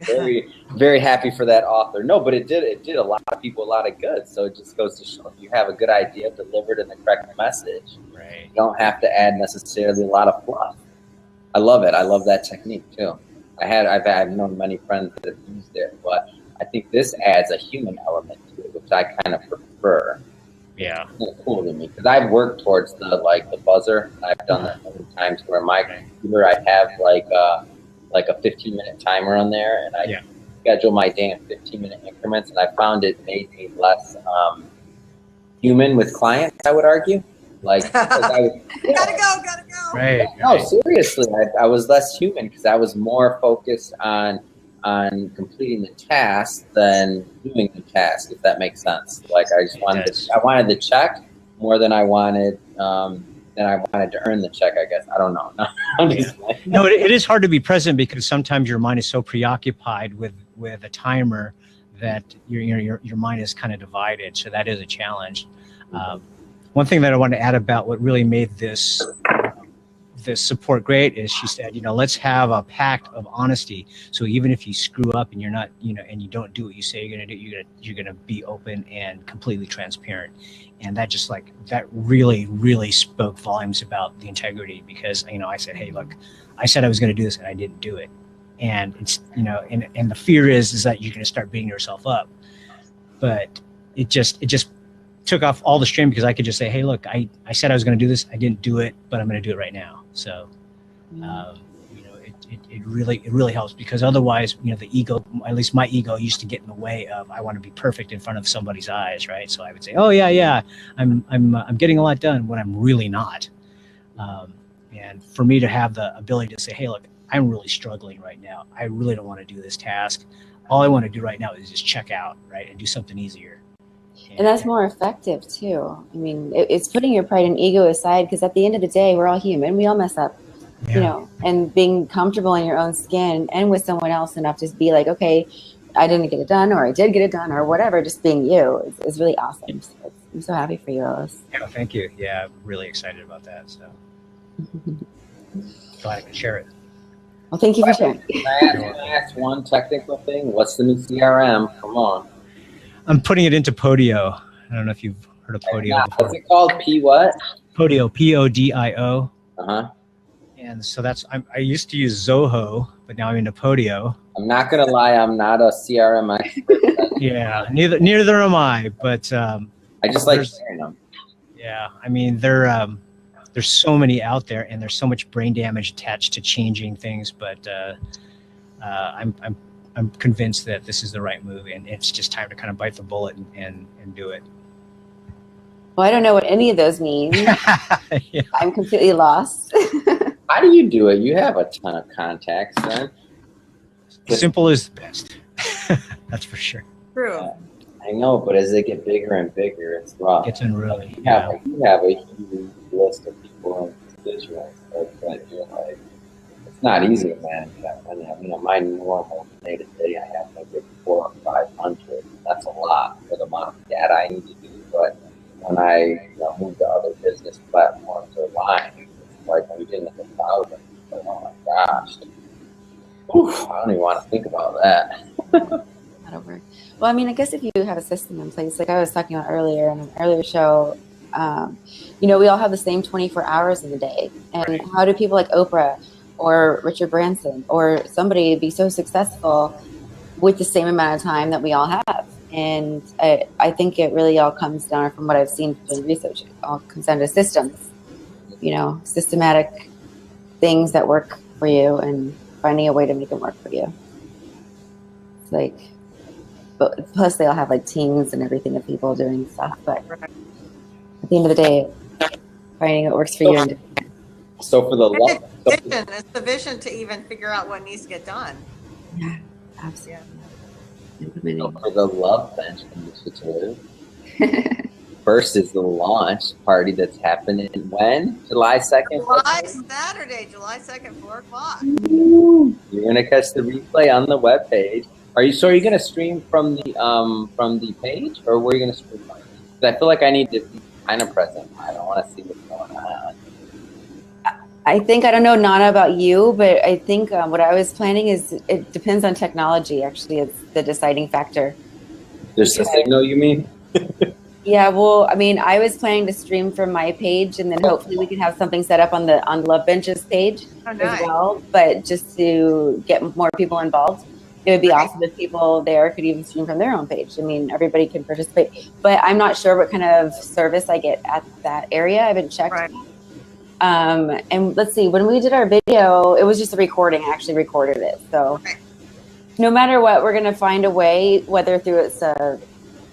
very, very happy for that author. No, but it did a lot of people a lot of good. So it just goes to show if you have a good idea delivered in the correct message, right. You don't have to add necessarily a lot of fluff. I love it. I love that technique too. I've known many friends that have used it, but I think this adds a human element to it with which I kind of prefer. Yeah. It's kind of cool to me because I've worked towards the buzzer. I've done that many times where my computer, I have like a 15-minute timer on there, and I schedule my day in 15-minute increments, and I found it made me less human with clients, I would argue. Like, gotta go. Right. No, seriously, I was less human because I was more focused on completing the task than doing the task, if that makes sense. Like, I just wanted the check more than I wanted to earn the check, I guess. I don't know. No, it is hard to be present because sometimes your mind is so preoccupied with a timer that your mind is kind of divided. So that is a challenge. One thing that I want to add about what really made this support great is she said, let's have a pact of honesty. So even if you screw up and you're not, and you don't do what you say you're going to do, you're going to be open and completely transparent. And that just that really, really spoke volumes about the integrity because, I said, hey, look, I said I was going to do this and I didn't do it. And it's, and the fear is that you're going to start beating yourself up. But it just took off all the strain because I could just say, hey, look, I said I was going to do this. I didn't do it, but I'm going to do it right now. So, it really helps because otherwise, the ego, at least my ego used to get in the way of, I want to be perfect in front of somebody's eyes. Right. So I would say, oh yeah, I'm getting a lot done when I'm really not. And for me to have the ability to say, hey, look, I'm really struggling right now. I really don't want to do this task. All I want to do right now is just check out, right, and do something easier. And that's more effective too. I mean, it's putting your pride and ego aside because at the end of the day, we're all human. We all mess up, and being comfortable in your own skin and with someone else enough to be like, okay, I didn't get it done or I did get it done or whatever, just being you is really awesome. So I'm so happy for you, Lois. Yeah, thank you. Yeah, I'm really excited about that. So glad I can share it. Well, thank you for sharing. Can I ask one technical thing? What's the new CRM? Come on. I'm putting it into Podio. I don't know if you've heard of Podio before. What's it called? P what? Podio, Podio. Uh-huh. And so I used to use Zoho, but now I'm into Podio. I'm not gonna lie, I'm not a CRM expert. Yeah, neither am I. But I just like sharing them. Yeah, I mean there's so many out there, and there's so much brain damage attached to changing things. But I'm convinced that this is the right move, and it's just time to kind of bite the bullet and do it. Well, I don't know what any of those mean. Yeah. I'm completely lost. How do you do it? You have a ton of contacts, then. Simple is the best. That's for sure. True. I know, but as they get bigger and bigger, it's rough. It gets unruly. You have a huge list of people and constituents that you're like, it's not easy, man. My normal day-to-day, I have maybe 400 or 500. That's a lot for the amount of data I need to do. But when I move to other business platforms or lines, it's like we did in the thousands. But oh my gosh. Oof, I don't even want to think about that. That'll work. Well, I mean, I guess if you have a system in place, like I was talking about earlier in an earlier show, we all have the same 24 hours in the day. And how do people like Oprah or Richard Branson or somebody be so successful with the same amount of time that we all have? And I think it really all comes down, from what I've seen from research, it all comes down to systems, systematic things that work for you and finding a way to make them work for you. It's like, but plus they all have like teams and everything of people doing stuff. But at the end of the day, finding what works for you. So for the love, it's the vision to even figure out what needs to get done. Yeah, absolutely. So for the Love Bench initiative, first is the launch party that's happening when? July 2nd? Saturday, July 2nd, 4 o'clock. You're going to catch the replay on the webpage. Are you going to stream from the page, or where are you going to stream from? Because I feel like I need to be kind of present. I don't want to see what's going on. I think, I don't know, Nana, about you, but I think what I was planning is it depends on technology. Actually, it's the deciding factor. There's a signal, you mean? Yeah, well, I mean, I was planning to stream from my page, and then hopefully we can have something set up on Love Bench's page as well, but just to get more people involved. it would be awesome if people there could even stream from their own page. I mean, everybody can participate, but I'm not sure what kind of service I get at that area. I haven't checked. Right. And let's see, when we did our video, it was just a recording. I actually recorded it. So no matter what, we're going to find a way, whether through it's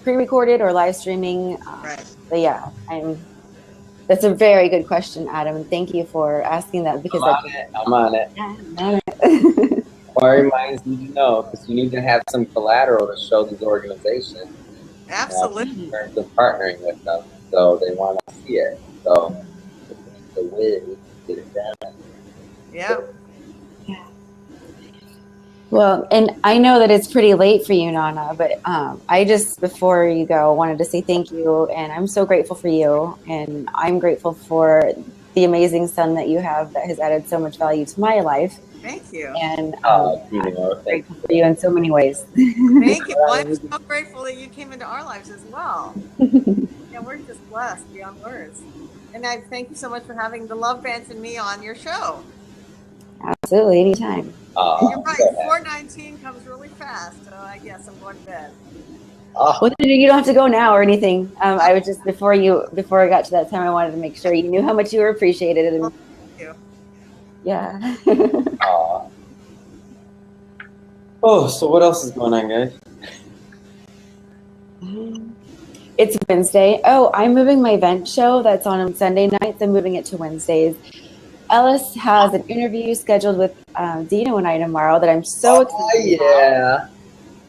pre-recorded or live streaming. But yeah, that's a very good question, Adam. Thank you for asking that, because I'm on it. Yeah, I'm on it. Inquiry minds need to know, because you need to have some collateral to show these organizations. Absolutely. In terms of partnering with them, so they want to see it. So the way to get it done. Yeah. Well, and I know that it's pretty late for you, Nana, but I just, before you go, wanted to say thank you, and I'm so grateful for you, and I'm grateful for the amazing son that you have that has added so much value to my life. Thank you. And I'm grateful for you in so many ways. Thank you. Well, I'm so grateful that you came into our lives as well. Yeah, we're just blessed beyond words. And I thank you so much for having the Love Bants and me on your show. Absolutely, anytime. And you're right, 4:19 comes really fast, so I guess I'm going to bed. Well, you don't have to go now or anything. I was just, before I got to that time, I wanted to make sure you knew how much you were appreciated. And, Thank you. Yeah. Oh, so what else is going on, guys? It's Wednesday. Oh, I'm moving my event show that's on Sunday nights. I'm moving it to Wednesdays. Ellis has an interview scheduled with Dino and I tomorrow that I'm so excited about.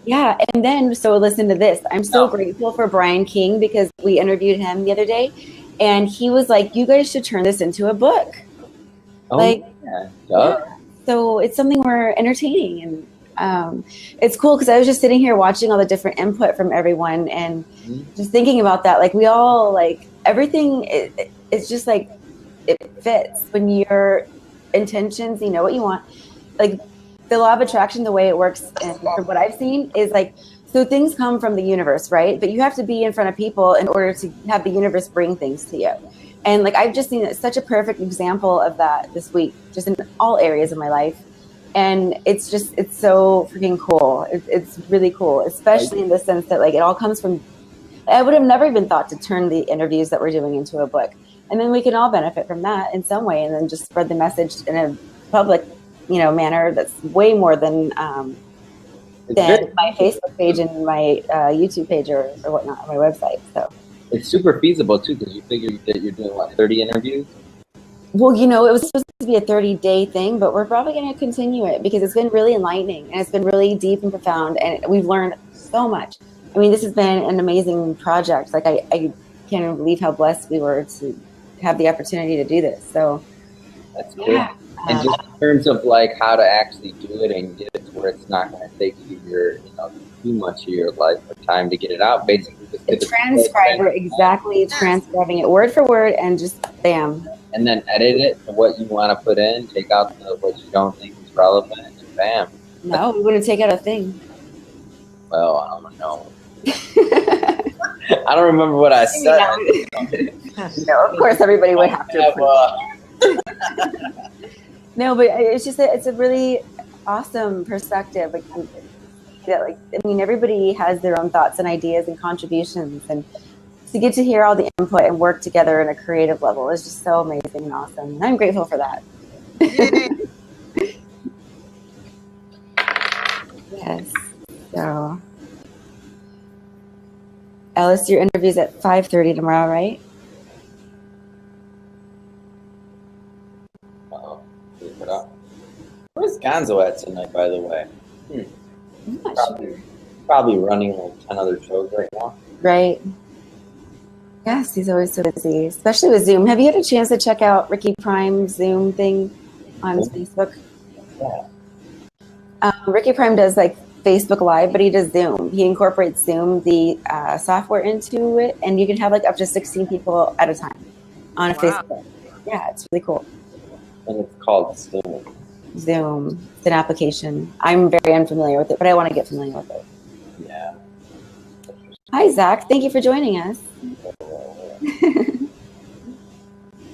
Yeah, and then, so listen to this. I'm so grateful for Brian King, because we interviewed him the other day, and he was like, you guys should turn this into a book. So it's something we're entertaining, and it's cool, because I was just sitting here watching all the different input from everyone, and just thinking about that. Like, we all, like, everything, it's just like, it fits when your intentions, you know what you want. Like, the law of attraction, the way it works, and from what I've seen, is like, so things come from the universe, right? But you have to be in front of people in order to have the universe bring things to you. And like, I've just seen such a perfect example of that this week, just in all areas of my life. And it's so freaking cool. It's really cool, especially in the sense that, like, it all comes from, I would have never even thought to turn the interviews that we're doing into a book. And then we can all benefit from that in some way, and then just spread the message in a public, manner that's way more than my Facebook page and my YouTube page or whatnot on my website. So it's super feasible too, because you figure that you're doing 30 interviews. Well, it was supposed to be a 30-day thing, but we're probably going to continue it, because it's been really enlightening, and it's been really deep and profound, and we've learned so much. I mean, this has been an amazing project. Like, I can't even believe how blessed we were to have the opportunity to do this. So that's cool. Yeah. And just in terms of like how to actually do it and get it to where it's not going to take you too much of your life or time to get it out, basically just the transcriber, exactly, transcribing it word for word, and just bam. And then edit it to what you want to put in, take out what you don't think is relevant, and bam. No, we wouldn't take out a thing. Well, I don't know. I don't remember what I said. No, of course everybody would have to. No, but it's just it's a really awesome perspective. Like, everybody has their own thoughts and ideas and contributions, and to get to hear all the input and work together in a creative level is just so amazing and awesome. And I'm grateful for that. Yes. So, Ellis, your interview's at 5:30 tomorrow, right? Where's Gonzo at tonight, by the way? I'm not sure. Probably running like 10 other shows right now. Right. Yes, he's always so busy, especially with Zoom. Have you had a chance to check out Ricky Prime's Zoom thing on Facebook? Yeah. Ricky Prime does like Facebook Live, but he does Zoom. He incorporates Zoom, the software, into it, and you can have like up to 16 people at a time on a Facebook. Yeah, it's really cool. And it's called Zoom. Zoom. It's an application. I'm very unfamiliar with it, but I want to get familiar with it. Yeah. Hi, Zach. Thank you for joining us.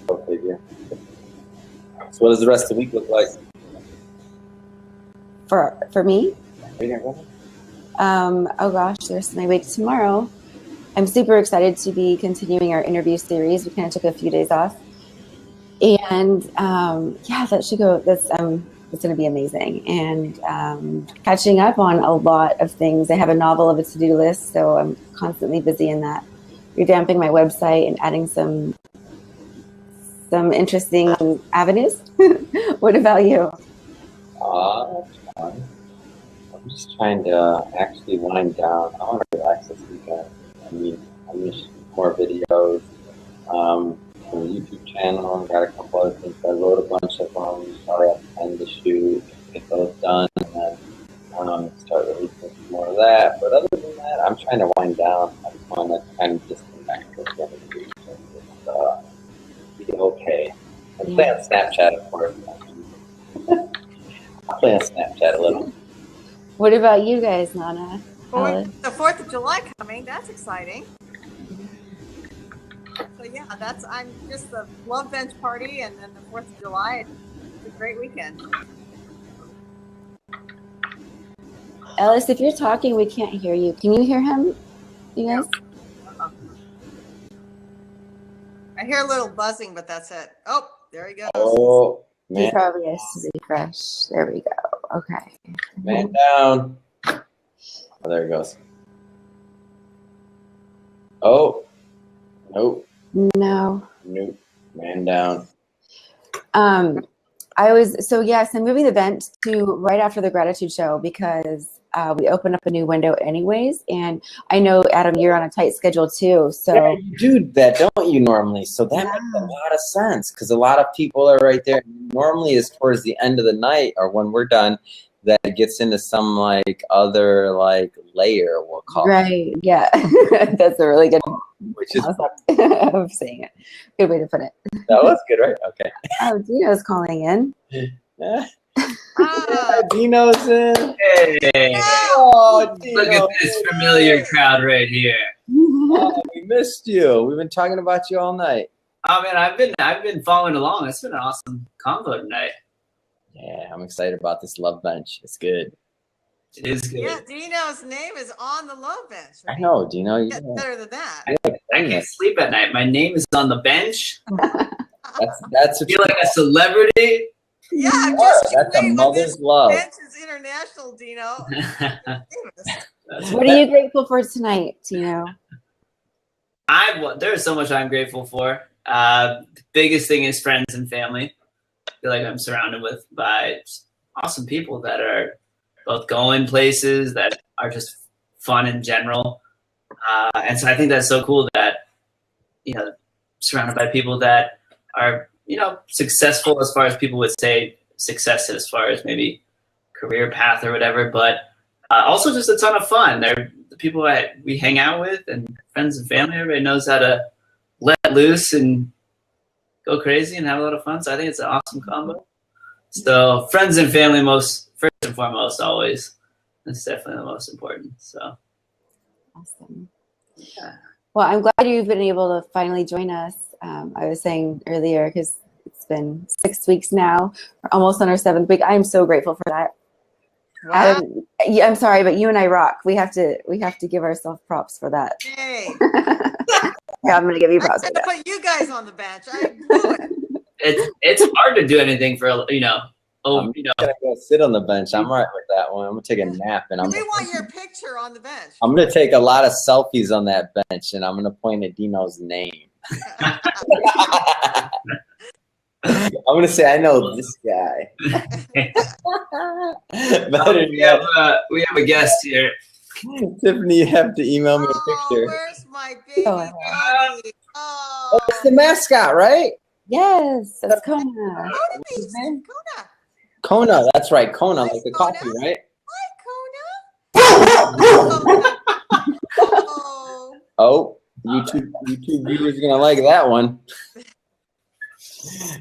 Go figure. So what does the rest of the week look like? For me? Oh gosh, there's my wait tomorrow. I'm super excited to be continuing our interview series. We kind of took a few days off, and yeah, that should go. That's it's going to be amazing. And catching up on a lot of things. I have a novel of a to-do list, so I'm constantly busy in that. Revamping my website and adding some interesting avenues. What about you? I'm just trying to actually wind down. I want to relax this weekend. I mean, I'm going to shoot more videos for the YouTube channel. Got a couple other things. I wrote a bunch of them. Probably have time to shoot, get those done, and then start releasing some more of that. But other than that, I'm trying to wind down. I just want to kind of disconnect with the energy and just be okay. And play on Snapchat, of course. I'll play on Snapchat a little. What about you guys, Nana? Well, the 4th of July coming. That's exciting. So yeah, I'm just the Love Bench party, and then the 4th of July. It's a great weekend. Ellis, if you're talking, we can't hear you. Can you hear him? You guys? I hear a little buzzing, but that's it. Oh, there he goes. Oh, man. He probably has to refresh. There we go. Okay. Man down. Oh, there he goes. Oh. Nope. No. Nope. Man down. Yes, I'm moving the event to right after the gratitude show because we open up a new window anyways. And I know, Adam, you're on a tight schedule too. So yeah, you do that, don't you, normally? So that makes a lot of sense because a lot of people are right there. Normally it's towards the end of the night or when we're done that it gets into some other layer, we'll call it. Right. Yeah. That's a really good which is of saying it. Good way to put it. That was good, right? Okay. Oh, Dino's calling in. Dino's in. Hey. Oh, Dino. Look at this familiar crowd right here. Oh, we missed you. We've been talking about you all night. Oh man, I've been following along. It's been an awesome convo tonight. Yeah, I'm excited about this Love Bench. It's good. It is good. Yeah, Dino's name is on the Love Bench. I know, Dino. You Get better than that. I can't sleep at night. My name is on the bench. That's I feel like a celebrity. Yeah, I'm just that's a mother's love. Bench is international, Dino. What are you grateful for tonight, Dino? There's so much I'm grateful for. The biggest thing is friends and family. I feel like I'm surrounded by awesome people that are both going places that are just fun in general. And so I think that's so cool that, surrounded by people that are, successful as far as people would say success as far as maybe career path or whatever, but also just a ton of fun. They're the people that we hang out with and friends and family. Everybody knows how to let loose and go crazy and have a lot of fun. So I think it's an awesome combo. So friends and family first and foremost, always. That's definitely the most important. So awesome. Yeah. Well, I'm glad you've been able to finally join us. I was saying earlier, because it's been 6 weeks now, we're almost on our 7th week. I'm so grateful for that. Wow. Yeah, I'm sorry, but you and I rock. We have to give ourselves props for that. Hey. Yeah, I'm gonna give you I props had for to that. put you guys on the bench. I blew it. It's hard to do anything for I'm gonna go sit on the bench. I'm all right with that one. I'm gonna take a nap and We want your picture on the bench. I'm gonna take a lot of selfies on that bench and I'm gonna point at Dino's name. I'm gonna say I know this guy. we have a guest here. Tiffany, you have to email me a picture. Where's my baby Oh. buddy? Oh, it's the mascot, right? Yes, that's Kona. Kona Beach. Kona. Kona, that's right. Kona, Hi, like the Kona. coffee, right? Hi, Kona. Oh. Oh, YouTube viewers are gonna like that one.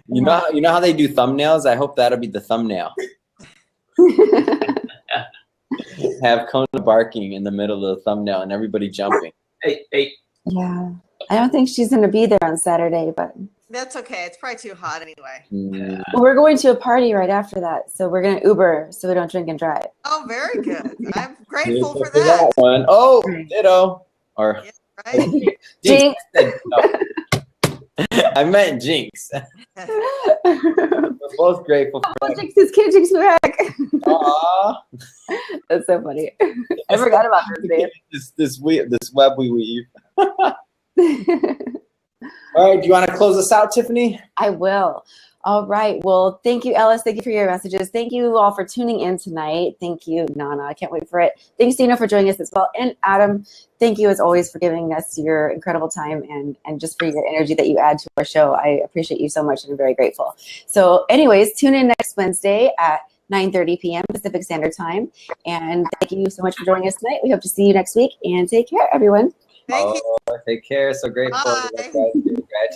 You know how they do thumbnails? I hope that'll be the thumbnail. Have Kona barking in the middle of the thumbnail and everybody jumping. Hey. Yeah, I don't think she's gonna be there on Saturday, but That's okay. It's probably too hot anyway. Well, we're going to a party right after that, so we're gonna Uber so we don't drink and drive. Oh, very good. I'm grateful for that. that one. Oh, ditto. Or Yeah, right? Jinx. No. I meant Jinx. We're both grateful for Oh, that. Jinx is kid, Jinx back. Aw. That's so funny. I forgot about this, This web we weave. Dave. All right, do you want to close us out, Tiffany? I will. All right. Well, thank you, Ellis. Thank you for your messages. Thank you all for tuning in tonight. Thank you, Nana. I can't wait for it. Thanks, Dina, for joining us as well. And Adam, thank you as always for giving us your incredible time and just for your energy that you add to our show. I appreciate you so much and I'm very grateful. So anyways, tune in next Wednesday at 9:30 p.m. Pacific Standard Time. And thank you so much for joining us tonight. We hope to see you next week and take care, everyone. Thank you. Take care. So grateful. Bye. Gratitude.